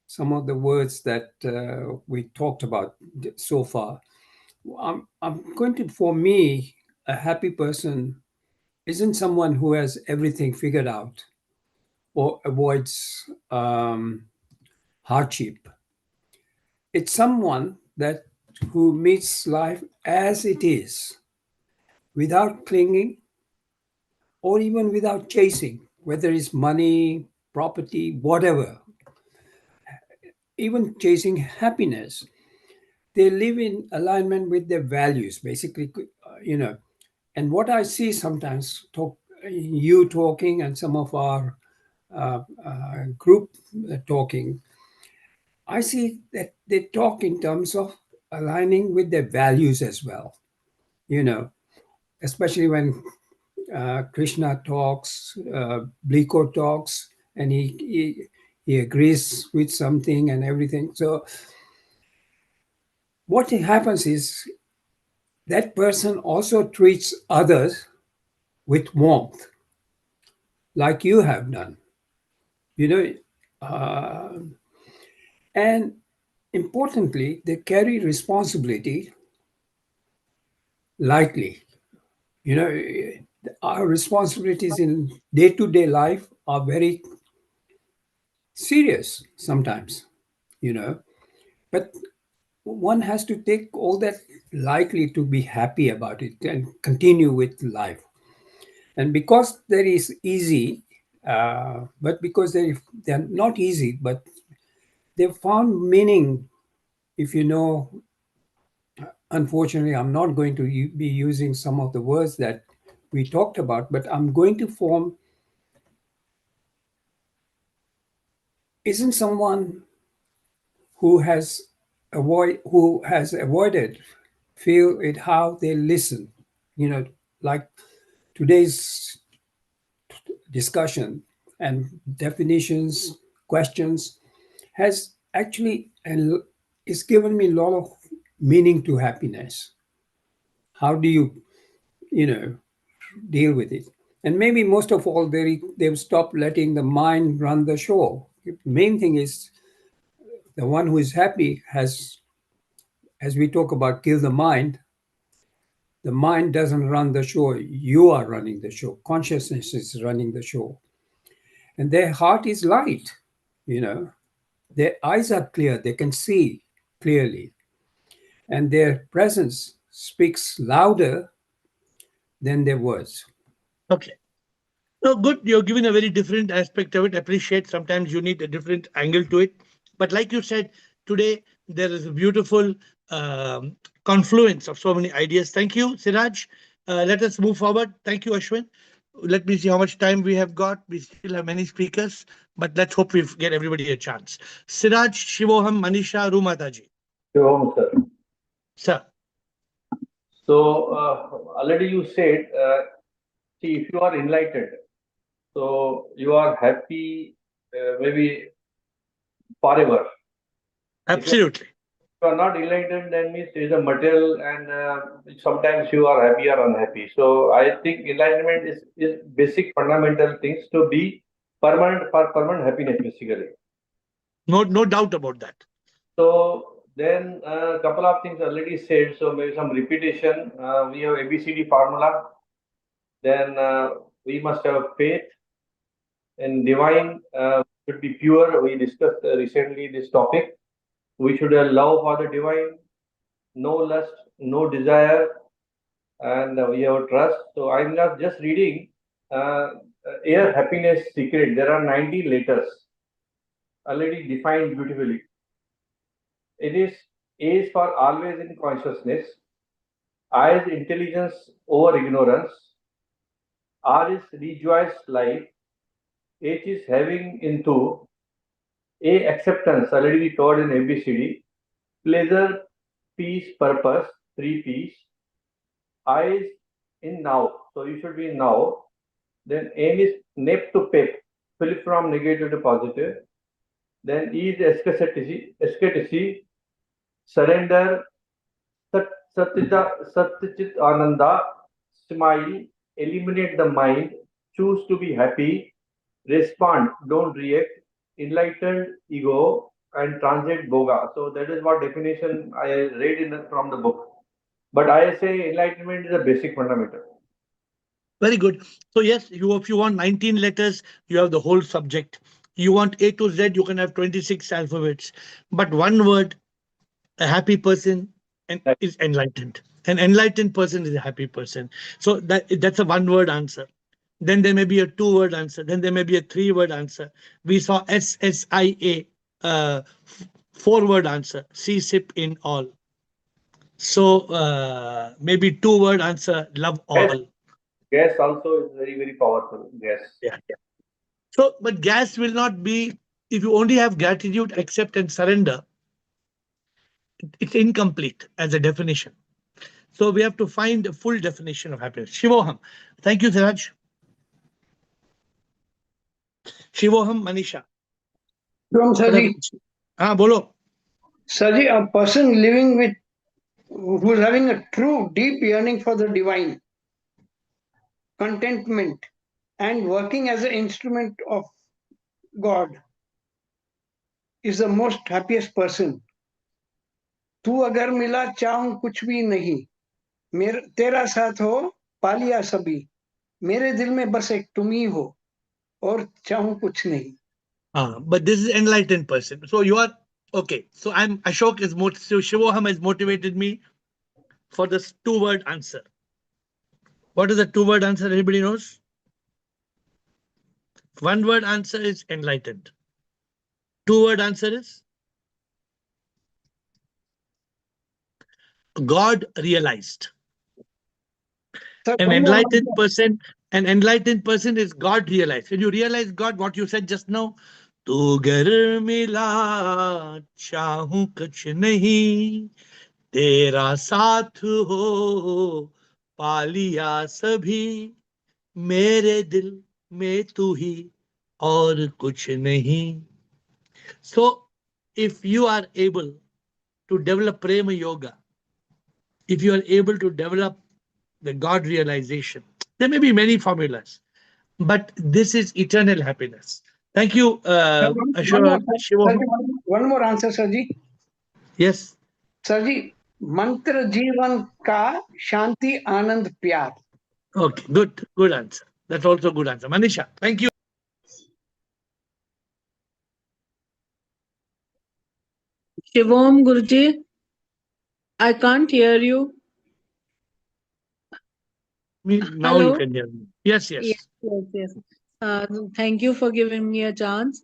Speaker 15: some of the words that we talked about so far. I'm going to, for me, a happy person isn't someone who has everything figured out or avoids hardship. It's someone that who meets life as it is, without clinging or even without chasing, whether it's money, property, whatever, even chasing happiness. They live in alignment with their values, basically, And what I see sometimes, you talking and some of our group talking, I see that they talk in terms of aligning with their values as well. Especially when Krishna talks, Bliko talks, and he agrees with something and everything. So what happens is that person also treats others with warmth, like you have done. Uh, and importantly, they carry responsibility lightly. Our responsibilities in day-to-day life are very serious sometimes, but one has to take all that lightly to be happy about it and continue with life. And because there is easy, but because they're not easy, but they've found meaning. If unfortunately, I'm not going to be using some of the words that we talked about, but I'm going to form. Isn't someone who has avoided feel it how they listen, like today's discussion and definitions, questions has actually and it's given me a lot of meaning to happiness. How do you deal with it? And maybe most of all, they've stopped letting the mind run the show. The main thing is the one who is happy has, as we talk about, kill the mind. The mind doesn't run the show. You are running the show. Consciousness is running the show. And their heart is light, Their eyes are clear. They can see clearly. And their presence speaks louder than their words.
Speaker 1: Okay. No, good. You're giving a very different aspect of it. Appreciate. Sometimes you need a different angle to it. But like you said, today there is a beautiful confluence of so many ideas. Thank you, Siraj. Let us move forward. Thank you, Ashwin. Let me see how much time we have got. We still have many speakers, but let's hope we get everybody a chance. Siraj, Shivoham, Manisha, Rumataji.
Speaker 16: Shivam, sir.
Speaker 1: Sir.
Speaker 16: So already you said, see, if you are enlightened, so you are happy maybe forever.
Speaker 1: Absolutely.
Speaker 16: If you are not enlightened, then means there is a material, and sometimes you are happy or unhappy. So I think enlightenment is basic fundamental things to be permanent for permanent happiness, basically.
Speaker 1: No doubt about that.
Speaker 16: So then a couple of things already said. So maybe some repetition. We have ABCD formula. Then we must have faith in divine. Should be pure. We discussed recently this topic. We should have love for the divine, no lust, no desire, and we have trust. So I'm not just reading AiR Happiness Secret. There are 90 letters already defined beautifully. It is A is for always in consciousness, I is intelligence over ignorance, R is rejoice life, H is having into, A acceptance, already we covered in ABCD, pleasure, peace, purpose, 3 P's, I is in now, so you should be in now. Then N is nep to pep, flip from negative to positive. Then E is escaticity, surrender, Satyachit Ananda, smile, eliminate the mind, choose to be happy, respond, don't react, enlightened ego, and transient boga. So that is what definition I read from the book. But I say enlightenment is a basic fundamental.
Speaker 1: Very good. So yes, if you want 19 letters, you have the whole subject. You want A to Z, you can have 26 alphabets. But one word, a happy person is enlightened. An enlightened person is a happy person. So that's a one-word answer. Then there may be a two-word answer. Then there may be a three-word answer. We saw SSIA, four-word answer. C sip in all. So maybe two-word answer. Love all.
Speaker 16: Gas also is very, very powerful. Gas.
Speaker 1: Yeah. So, but gas will not be, if you only have gratitude, accept, and surrender, it's incomplete as a definition. So we have to find a full definition of happiness. Shivoham. Thank you, Siraj. Shivoham, Manisha.
Speaker 17: From Sarji.
Speaker 1: Bolo.
Speaker 17: Sarji, a person living with, who's having a true deep yearning for the divine, contentment, and working as an instrument of God is the most happiest person. तू अगर मिला चाहूं कुछ भी नहीं, मेरा तेरा साथ हो पालिया सभी, मेरे दिल में बस एक तुम ही हो और चाहूं कुछ नहीं.
Speaker 1: But this is enlightened person. So you are okay. So I'm Ashok is so Shivoham has motivated me for this 2-word answer. What is the 2-word answer? Anybody knows? 1-word answer is enlightened. 2-word answer is God realized. An enlightened person is God realized. When you realize God, what you said just now, तू गर मिला चाहूं कुछ नहीं, तेरा साथ हो पालिया सभी, मेरे दिल में तू ही और कुछ नहीं. So if you are able to develop prema yoga, if you are able to develop the God realization, there may be many formulas, but this is eternal happiness. Thank you, Ashok.
Speaker 17: One more answer, Sarji.
Speaker 1: Yes.
Speaker 17: Sarji, mantra जीवन का शांति आनंद प्यार.
Speaker 1: Okay, good answer. That's also a good answer. Manisha, thank you.
Speaker 3: Shivam Guruji, I can't hear you.
Speaker 1: Now
Speaker 3: Hello?
Speaker 1: you can hear me. Yes.
Speaker 3: Yes. Thank you for giving me a chance.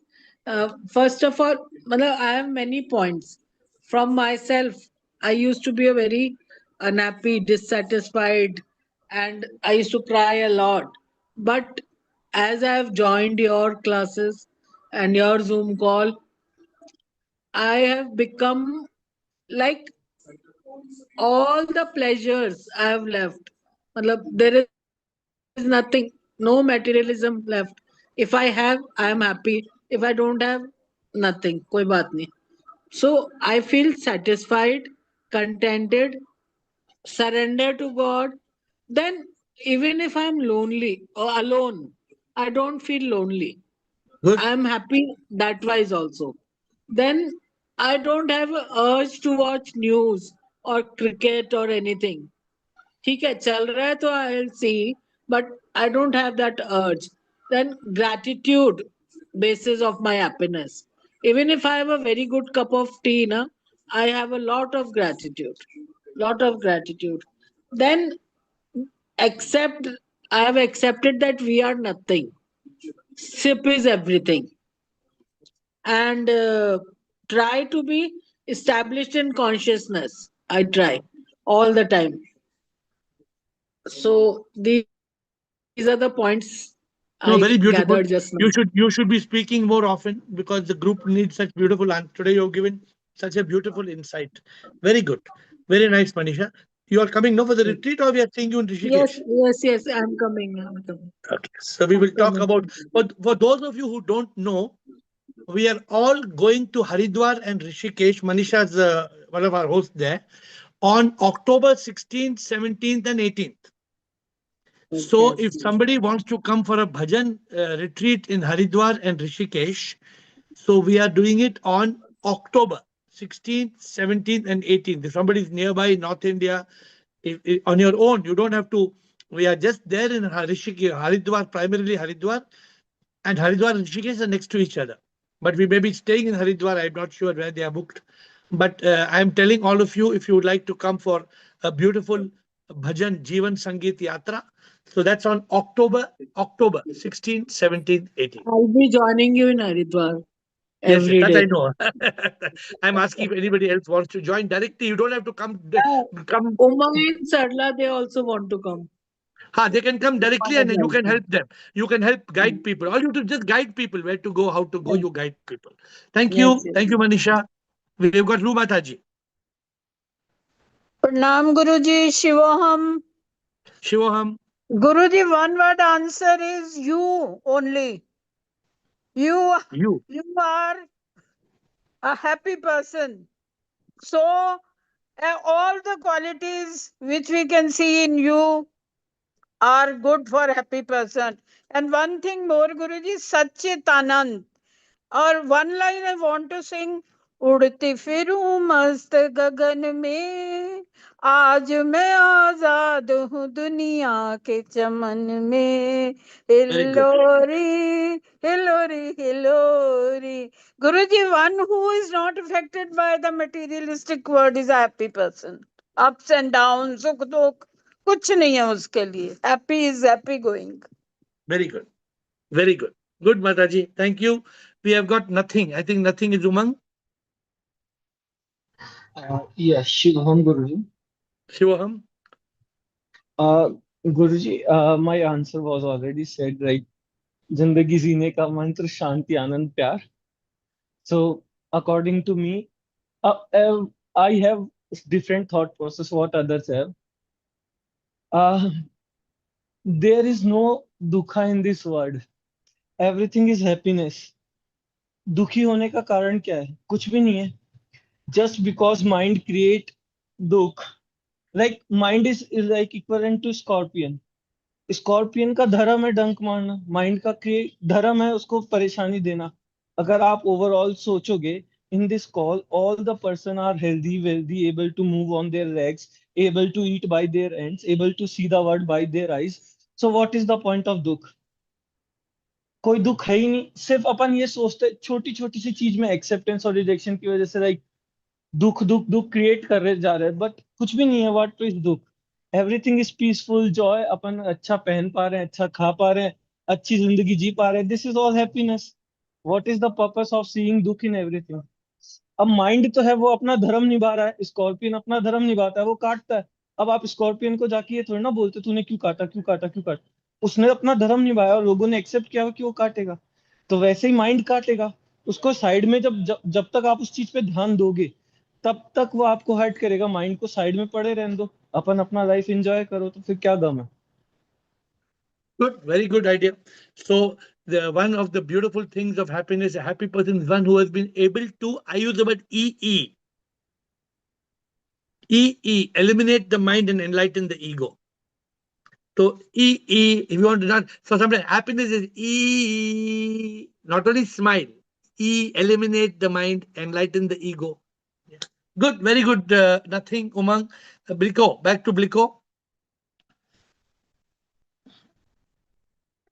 Speaker 3: First of all, I have many points. From myself, I used to be a very unhappy, dissatisfied, and I used to cry a lot. But as I have joined your classes and your Zoom call, I have become like all the pleasures I have left. There is nothing, no materialism left. If I have, I am happy. If I don't have, nothing. Koi baat nahi. So I feel satisfied, contented, surrender to God. Then even if I'm lonely or alone, I don't feel lonely. I'm happy that wise also. Then I don't have a urge to watch news or cricket or anything. ठीक है चल रहा है तो I'll see, but I don't have that urge. Then gratitude basis of my happiness. Even if I have a very good cup of tea, I have a lot of gratitude. Lot of gratitude. Then accept. I have accepted that we are nothing. SIP is everything, and try to be established in consciousness. I try all the time. So these are the points I
Speaker 1: No, very
Speaker 3: gathered
Speaker 1: beautiful.
Speaker 3: just now.
Speaker 1: You should be speaking more often because the group needs such beautiful answers. Today you've given such a beautiful insight. Very good. Very nice, Manisha. You are coming now for the retreat or we are seeing you in Rishikesh?
Speaker 3: Yes. I'm coming.
Speaker 1: Okay. So we will talk about, but for those of you who don't know, we are all going to Haridwar and Rishikesh. Manisha is one of our hosts there on October 16th, 17th, and 18th. So if somebody wants to come for a bhajan retreat in Haridwar and Rishikesh, so we are doing it on October 16th, 17th, and 18th. If somebody is nearby North India, on your own, you don't have to. We are just there in Rishikesh, Haridwar, primarily Haridwar, and Haridwar and Rishikesh are next to each other. But we may be staying in Haridwar. I'm not sure where they are booked. But I'm telling all of you, if you would like to come for a beautiful bhajan Jivan Sangeet Yatra, so that's on October 16th, 17th, 18th.
Speaker 3: I'll be joining you in Haridwar
Speaker 1: Yes,
Speaker 3: every
Speaker 1: that
Speaker 3: day.
Speaker 1: I know. I'm asking if anybody else wants to join directly. You don't have to come.
Speaker 3: Uma and Sarla, they also want to come.
Speaker 1: They can come directly and you can help them. You can help guide people. All you do just guide people where to go, how to go. You guide people. Thank you. Thank you, Manisha. We've got Lu Mataji.
Speaker 18: Pranam Guruji, Shivoham.
Speaker 1: Shivoham.
Speaker 18: Guruji, one word answer is you only. You are a happy person. So, all the qualities which we can see in you are good for happy person. And one thing more, Guruji, Sachit Anand. और one line I want to sing उड़ती फिरूं मस्त गगन में आज मैं आजाद हूँ दुनिया के चमन में हिलोरी हिलोरी हिलोरी Guruji one who is not affected by the materialistic world is a happy person ups and down सुख दुख कुछ नहीं है उसके लिए happy is happy going
Speaker 1: Very good. Very good. Good, Mataji. Thank you. We have got nothing. I think nothing is Umang.
Speaker 19: Yes, Shubham Guruji.
Speaker 1: Shivoham.
Speaker 19: Guruji, my answer was already said, right? जिंदगी जीने का मंत्र शांति आनंद प्यार. So according to me, I have different thought process what others have. There is no dukha in this world. Everything is happiness. दुखी होने का कारण क्या है? कुछ भी नहीं है. Just because mind create dukh. Like mind is like equivalent to scorpion. Scorpion का धर्म है डंक मारना. माइंड का धर्म है उसको परेशानी देना. अगर आप ओवरऑल सोचोगे in this call all the person are healthy wealthy able to move on their legs able to eat by their hands able to see the world by their eyes. So what is the point of dukh? कोई दुख है ही नहीं. सिर्फ अपन ये सोचते छोटी छोटी सी चीज में एक्सेप्टेंस और रिजेक्शन की वजह से लाइक दुख दुख दुख क्रिएट कर रहे जा रहे हैं. बट कुछ भी नहीं है. व्हाट इज दुख? Everything is peaceful joy. अपन अच्छा पहन पा रहे हैं, अच्छा खा पा रहे हैं, अच्छी जिंदगी जी पा रहे हैं. This is all happiness. What is the purpose of seeing दुख इन एवरीथिंग? अब माइंड तो है वो अपना धर्म निभा रहा है. स्कॉर्पियन अपना धर्म निभाता है, वो काटता है. अब आप स्कॉर्पियन को जाके ये थोड़ी ना बोलते तूने क्यों काटा क्यों काटा क्यों काटा. उसने अपना धर्म निभाया और लोगों ने एक्सेप्ट किया कि वो काटेगा. तो वैसे ही माइंड काटेगा. उसको साइड में जब तक आप उस चीज पे ध्यान दोगे तब तक वो आपको हर्ट करेगा. माइंड को साइड में पड़े रहने दो. अपन अपना लाइफ एंजॉय करो. तो फिर क्या गम है?
Speaker 1: Good, very good idea. So the one of the beautiful things of happiness, a happy person is one who has been able to, I use the word eliminate the mind and enlighten the ego. So if you want to not, so sometimes happiness is not only smile, eliminate the mind, enlighten the ego. Yeah. Good, very good. Nothing, Umang. Bliko, back to Bliko.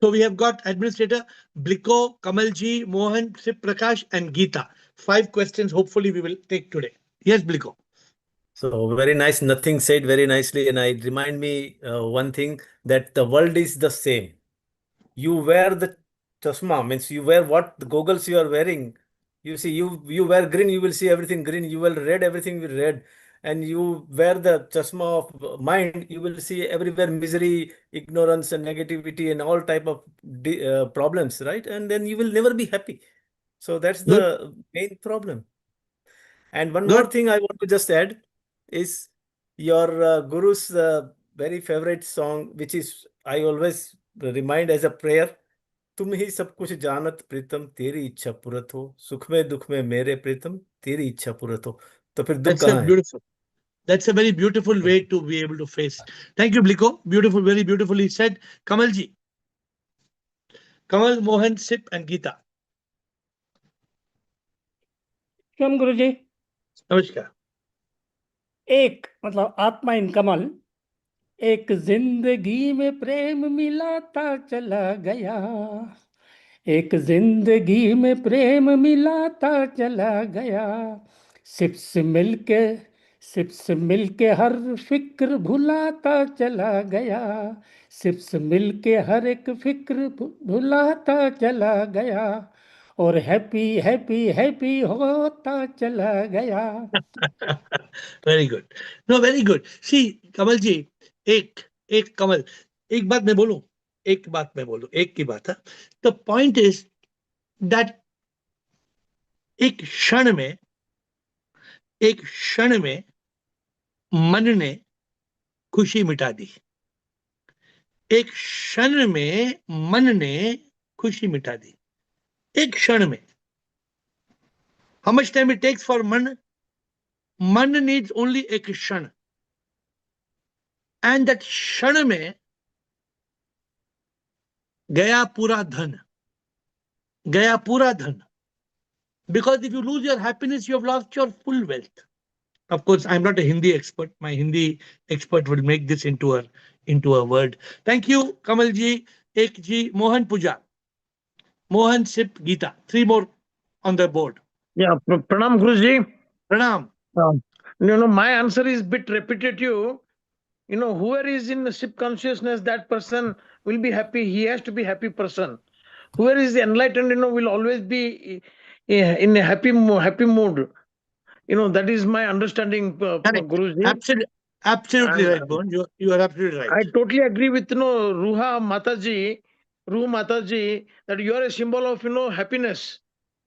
Speaker 1: So we have got Administrator Bliko, Kamalji, Mohan, Sip Prakash, and Geeta. 5 questions. Hopefully, we will take today. Yes, Bliko.
Speaker 5: So very nice. Nothing said very nicely, and I remind me one thing that the world is the same. You wear the chashma, means you wear what the goggles you are wearing. You see, you wear green, you will see everything green. You will red, everything will red. And you wear the chashma of mind, you will see everywhere misery, ignorance, and negativity, and all type of problems, right? And then you will never be happy. So that's the main problem. And one more thing I want to just add is your guru's very favorite song, which is I always remind as a prayer. तुम ही सब कुछ जानत प्रीतम तेरी इच्छा पूरत हो सुख में दुख में मेरे प्रीतम तेरी इच्छा पूरत हो. तो फिर दुख कहाँ है?
Speaker 1: Beautiful. That's a very beautiful way to be able to face. Thank you, Bliko. Beautiful, very beautifully said. Kamalji. Kamal, Mohan, Sip, and Geeta.
Speaker 20: Shyam गुरु जी.
Speaker 1: नमस्कार.
Speaker 20: एक मतलब आत्मा इन कमल. एक जिंदगी में प्रेम मिलाता चला गया. एक जिंदगी में प्रेम मिलाता चला गया. सिप्स मिलके हर फिक्र भुलाता चला गया. सिप्स मिलके हर एक फिक्र भुलाता चला गया. और हैप्पी हैप्पी हैप्पी होता चला गया.
Speaker 1: Very good. No, very good. See, Kamal ji, एक कमल, एक बात मैं बोलूं, एक की बात है. The point is that एक क्षण में मन ने खुशी मिटा दी। एक क्षण में मन ने खुशी मिटा दी। एक क्षण में। How much time it takes for man? Man needs only एक क्षण, and that क्षण में गया पूरा धन, गया पूरा धन. Because if you lose your happiness, you have lost your full wealth. Of course, I'm not a Hindi expert. My Hindi expert will make this into a word. Thank you, Kamalji, Ekji, Mohan Puja, Mohan Sip Gita. 3 more on the board.
Speaker 21: Yeah, Pranam Guruji.
Speaker 1: Pranam.
Speaker 21: My answer is bit repetitive. Whoever is in the SIP consciousness, that person will be happy. He has to be happy person. Whoever is enlightened, will always be in a happy mood. That is my understanding, Guruji.
Speaker 1: Absolutely right, Mohan. You are absolutely right.
Speaker 21: I totally agree with Ruha Mataji, that you are a symbol of happiness.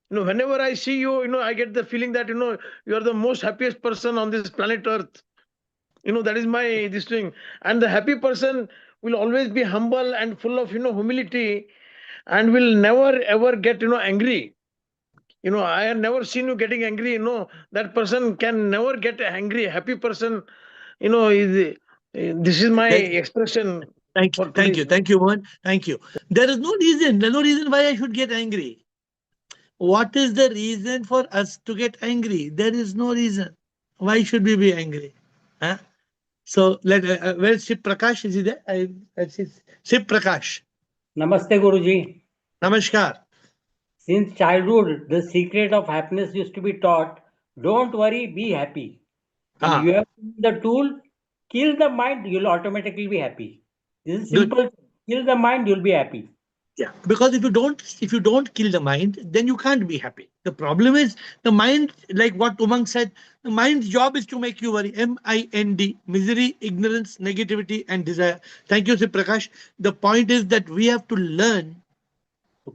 Speaker 21: Whenever I see you, I get the feeling that you are the most happiest person on this planet Earth. That is my this thing. And the happy person will always be humble and full of humility, and will never ever get angry. I have never seen you getting angry. That person can never get angry. A happy person, is this is my expression.
Speaker 1: Thank you, Mohan. Thank you. There's no reason why I should get angry. What is the reason for us to get angry? There is no reason. Why should we be angry? Huh? So where's Sip Prakash? Is he there? Sip Prakash.
Speaker 22: Namaste, Guruji.
Speaker 1: Namaskar.
Speaker 22: Since childhood, the secret of happiness used to be taught. Don't worry, be happy. And you have the tool, kill the mind, you'll automatically be happy. This is simple. Kill the mind, you'll be happy.
Speaker 1: Yeah, because if you don't kill the mind, then you can't be happy. The problem is the mind, like what Umang said, the mind's job is to make you worry. MIND, misery, ignorance, negativity, and desire. Thank you, Sip Prakash. The point is that we have to learn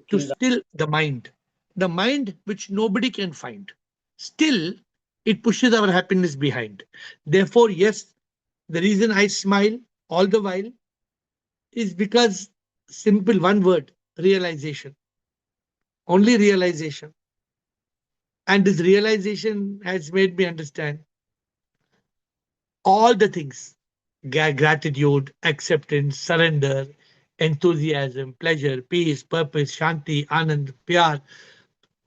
Speaker 1: to still the mind which nobody can find. Still, it pushes our happiness behind. Therefore, yes, the reason I smile all the while is because simple one word, realization. Only realization. And this realization has made me understand all the things: gratitude, acceptance, surrender, enthusiasm, pleasure, peace, purpose, shanti, anand, pyar.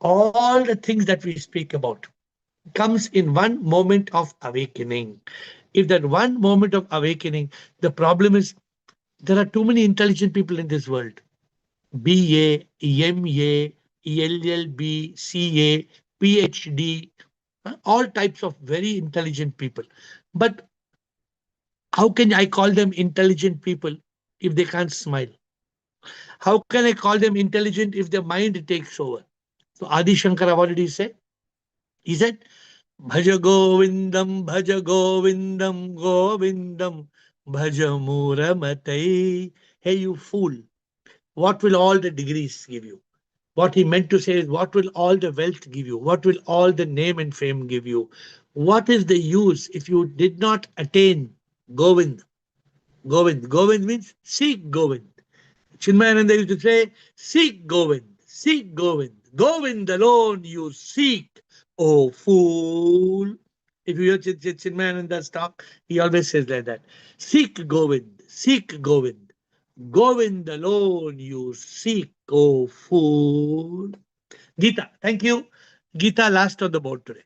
Speaker 1: All the things that we speak about comes in one moment of awakening. If that one moment of awakening, the problem is there are too many intelligent people in this world. BA, MA, LLB, CA, PhD, all types of very intelligent people. But how can I call them intelligent people if they can't smile? How can I call them intelligent if their mind takes over? So Adi Shankara, what did he say? He said, Bhaja Govindam, Bhaja Govindam, Govindam, Bhaja Muramatai. Hey, you fool. What will all the degrees give you? What he meant to say is, what will all the wealth give you? What will all the name and fame give you? What is the use if you did not attain Govind? Govind means seek Govind. Chinmayananda used to say, seek Govind, seek Govind. Govind alone you seek, oh fool. If you hear Chinmayananda's talk, he always says like that. Seek Govind, seek Govind. Govind alone you seek, oh fool. Geeta, thank you. Geeta, last on the board today.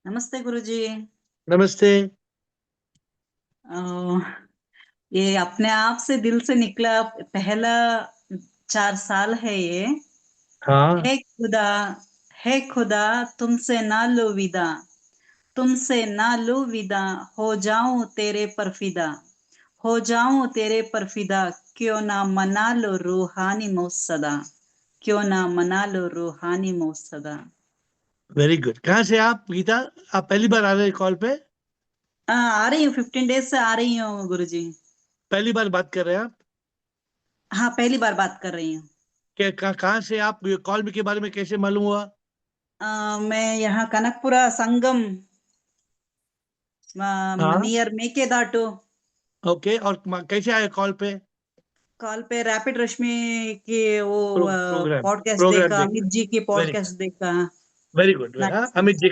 Speaker 23: नमस्ते गुरुजी।
Speaker 1: नमस्ते।
Speaker 23: ये अपने आप से दिल से निकला पहला 4 साल है ये।
Speaker 1: हाँ।
Speaker 23: है खुदा तुमसे ना लो विदा, तुमसे ना लो विदा, हो जाऊं तेरे पर फिदा, हो जाऊं तेरे पर फिदा, क्यों ना मना लो रूहानी मौत सदा, क्यों ना मना लो रूहानी मौत सदा।
Speaker 1: Very good. कहाँ से आप गीता? आप पहली बार आ रहे हैं कॉल पे?
Speaker 23: आ रही हूँ, 15 डेज से आ रही हूँ गुरुजी।
Speaker 1: पहली बार बात कर रहे हैं आप?
Speaker 23: हाँ, पहली बार बात कर रही हूँ।
Speaker 1: कहाँ से आप? कॉल के बारे में कैसे मालूम हुआ?
Speaker 23: मैं यहाँ कनकपुरा संगम नियर मेकेदाटू।
Speaker 1: ओके, और कैसे आए कॉल पे?
Speaker 23: कॉल पे रैपिड रश्मि की वो
Speaker 1: प्रोग्राम
Speaker 23: पॉडकास्ट
Speaker 1: प्रोग्राम
Speaker 23: देखा,
Speaker 1: देखा।
Speaker 23: अमित जी की पॉडकास्ट देखा।
Speaker 1: Very good. हाँ, अमित जी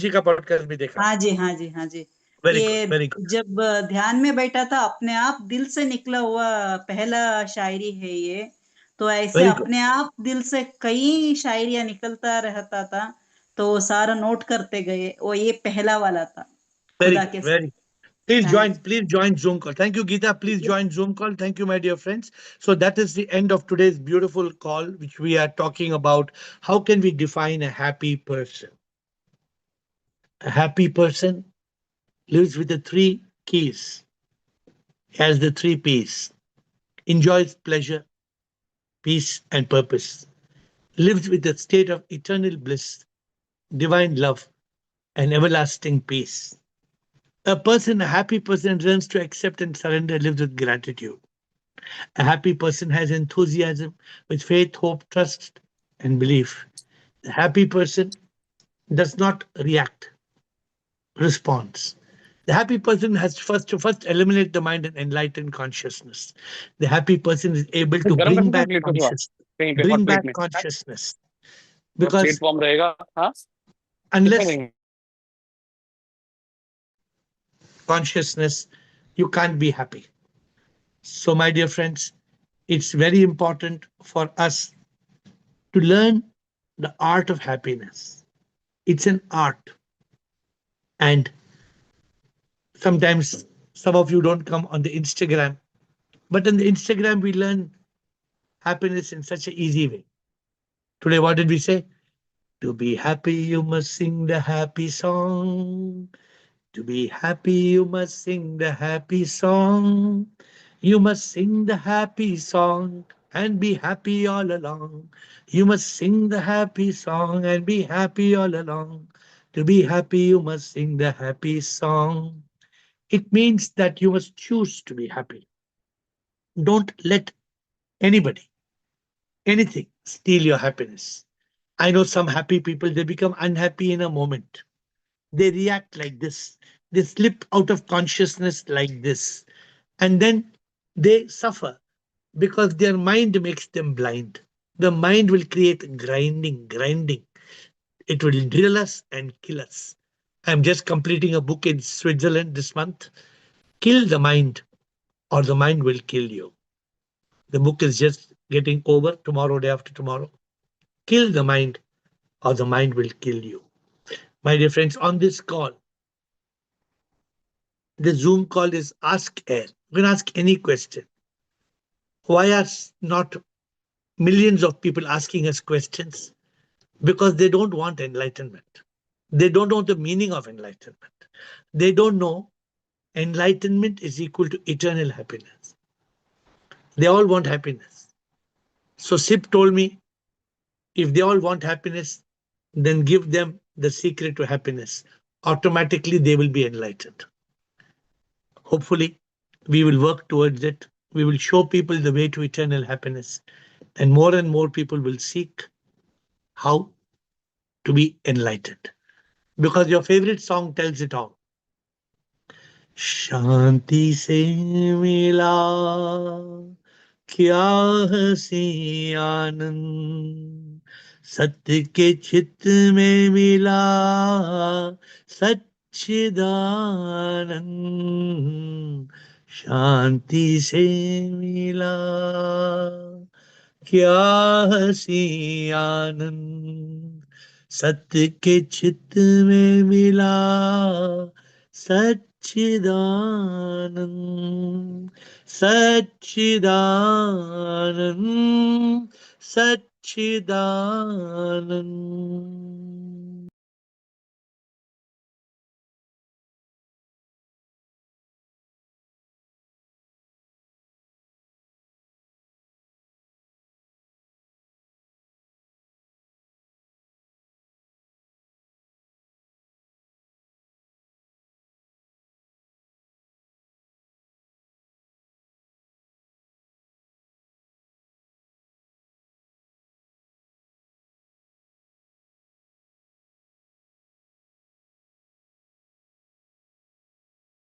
Speaker 1: का पॉडकास्ट भी देखा।
Speaker 23: हाँ जी, हाँ जी, हाँ जी।
Speaker 1: वेरी
Speaker 23: ये
Speaker 1: गुड, वेरी गुड।
Speaker 23: जब ध्यान में बैठा था, अपने आप दिल से निकला हुआ पहला शायरी है ये। तो ऐसे
Speaker 1: वेरी गुड।
Speaker 23: अपने आप दिल से कई शायरियां निकलता रहता था, तो वो सारा नोट करते गए। वो ये पहला वाला था,
Speaker 1: वेरी
Speaker 23: खुदा
Speaker 1: गुड,
Speaker 23: के
Speaker 1: very.
Speaker 23: Thanks.
Speaker 1: Please join Zoom call. Thank you, Geeta. Please join Zoom call. Thank you, my dear friends. So that is the end of today's beautiful call, which we are talking about. How can we define a happy person? A happy person lives with the three keys, has the three P's, enjoys pleasure, peace, and purpose, lives with a state of eternal bliss, divine love, and everlasting peace. A happy person learns to accept and surrender, lives with gratitude. A happy person has enthusiasm with faith, hope, trust, and belief. The happy person does not react, responds. The happy person has first eliminate the mind and enlighten consciousness. The happy person is able to
Speaker 2: गरम कर सकते हैं plate को थोड़ा कहीं पे hot
Speaker 1: bring
Speaker 2: plate
Speaker 1: back
Speaker 2: में
Speaker 1: consciousness.
Speaker 2: थोड़ा
Speaker 1: Because
Speaker 2: प्लेटफॉर्म रहेगा। हाँ, कितना
Speaker 1: unless
Speaker 2: देंगे?
Speaker 1: consciousness, you can't be happy. So, my dear friends, it's very important for us to learn the art of happiness. It's an art. And sometimes some of you don't come on the Instagram, but on the Instagram, we learn happiness in such an easy way. Today, what did we say? To be happy, you must sing the happy song. To be happy, you must sing the happy song. You must sing the happy song and be happy all along. You must sing the happy song and be happy all along. To be happy, you must sing the happy song. It means that you must choose to be happy. Don't let anybody, anything steal your happiness. I know some happy people, they become unhappy in a moment. They react like this. They slip out of consciousness like this. And then they suffer because their mind makes them blind. The mind will create grinding. It will drill us and kill us. I'm just completing a book in Switzerland this month. Kill the mind, or the mind will kill you. The book is just getting over tomorrow, day after tomorrow. Kill the mind, or the mind will kill you. My dear friends, on this call, the Zoom call is Ask AiR. You can ask any question. Why are not millions of people asking us questions? Because they don't want enlightenment. They don't know the meaning of enlightenment. They don't know enlightenment is equal to eternal happiness. They all want happiness. So Sip told me, if they all want happiness, then give them the secret to happiness. Automatically, they will be enlightened. Hopefully, we will work towards it. We will show people the way to eternal happiness. And more people will seek how to be enlightened. Because your favorite song tells it all. शांति से मिला क्या हसी आनंद, सत्य के चित में मिला सच्चिदानंद, शांति से मिला क्या हसी आनंद, सत्य के चित में मिला सच्चिदानंद, सच्चिदानंद, सच्चिदानंद।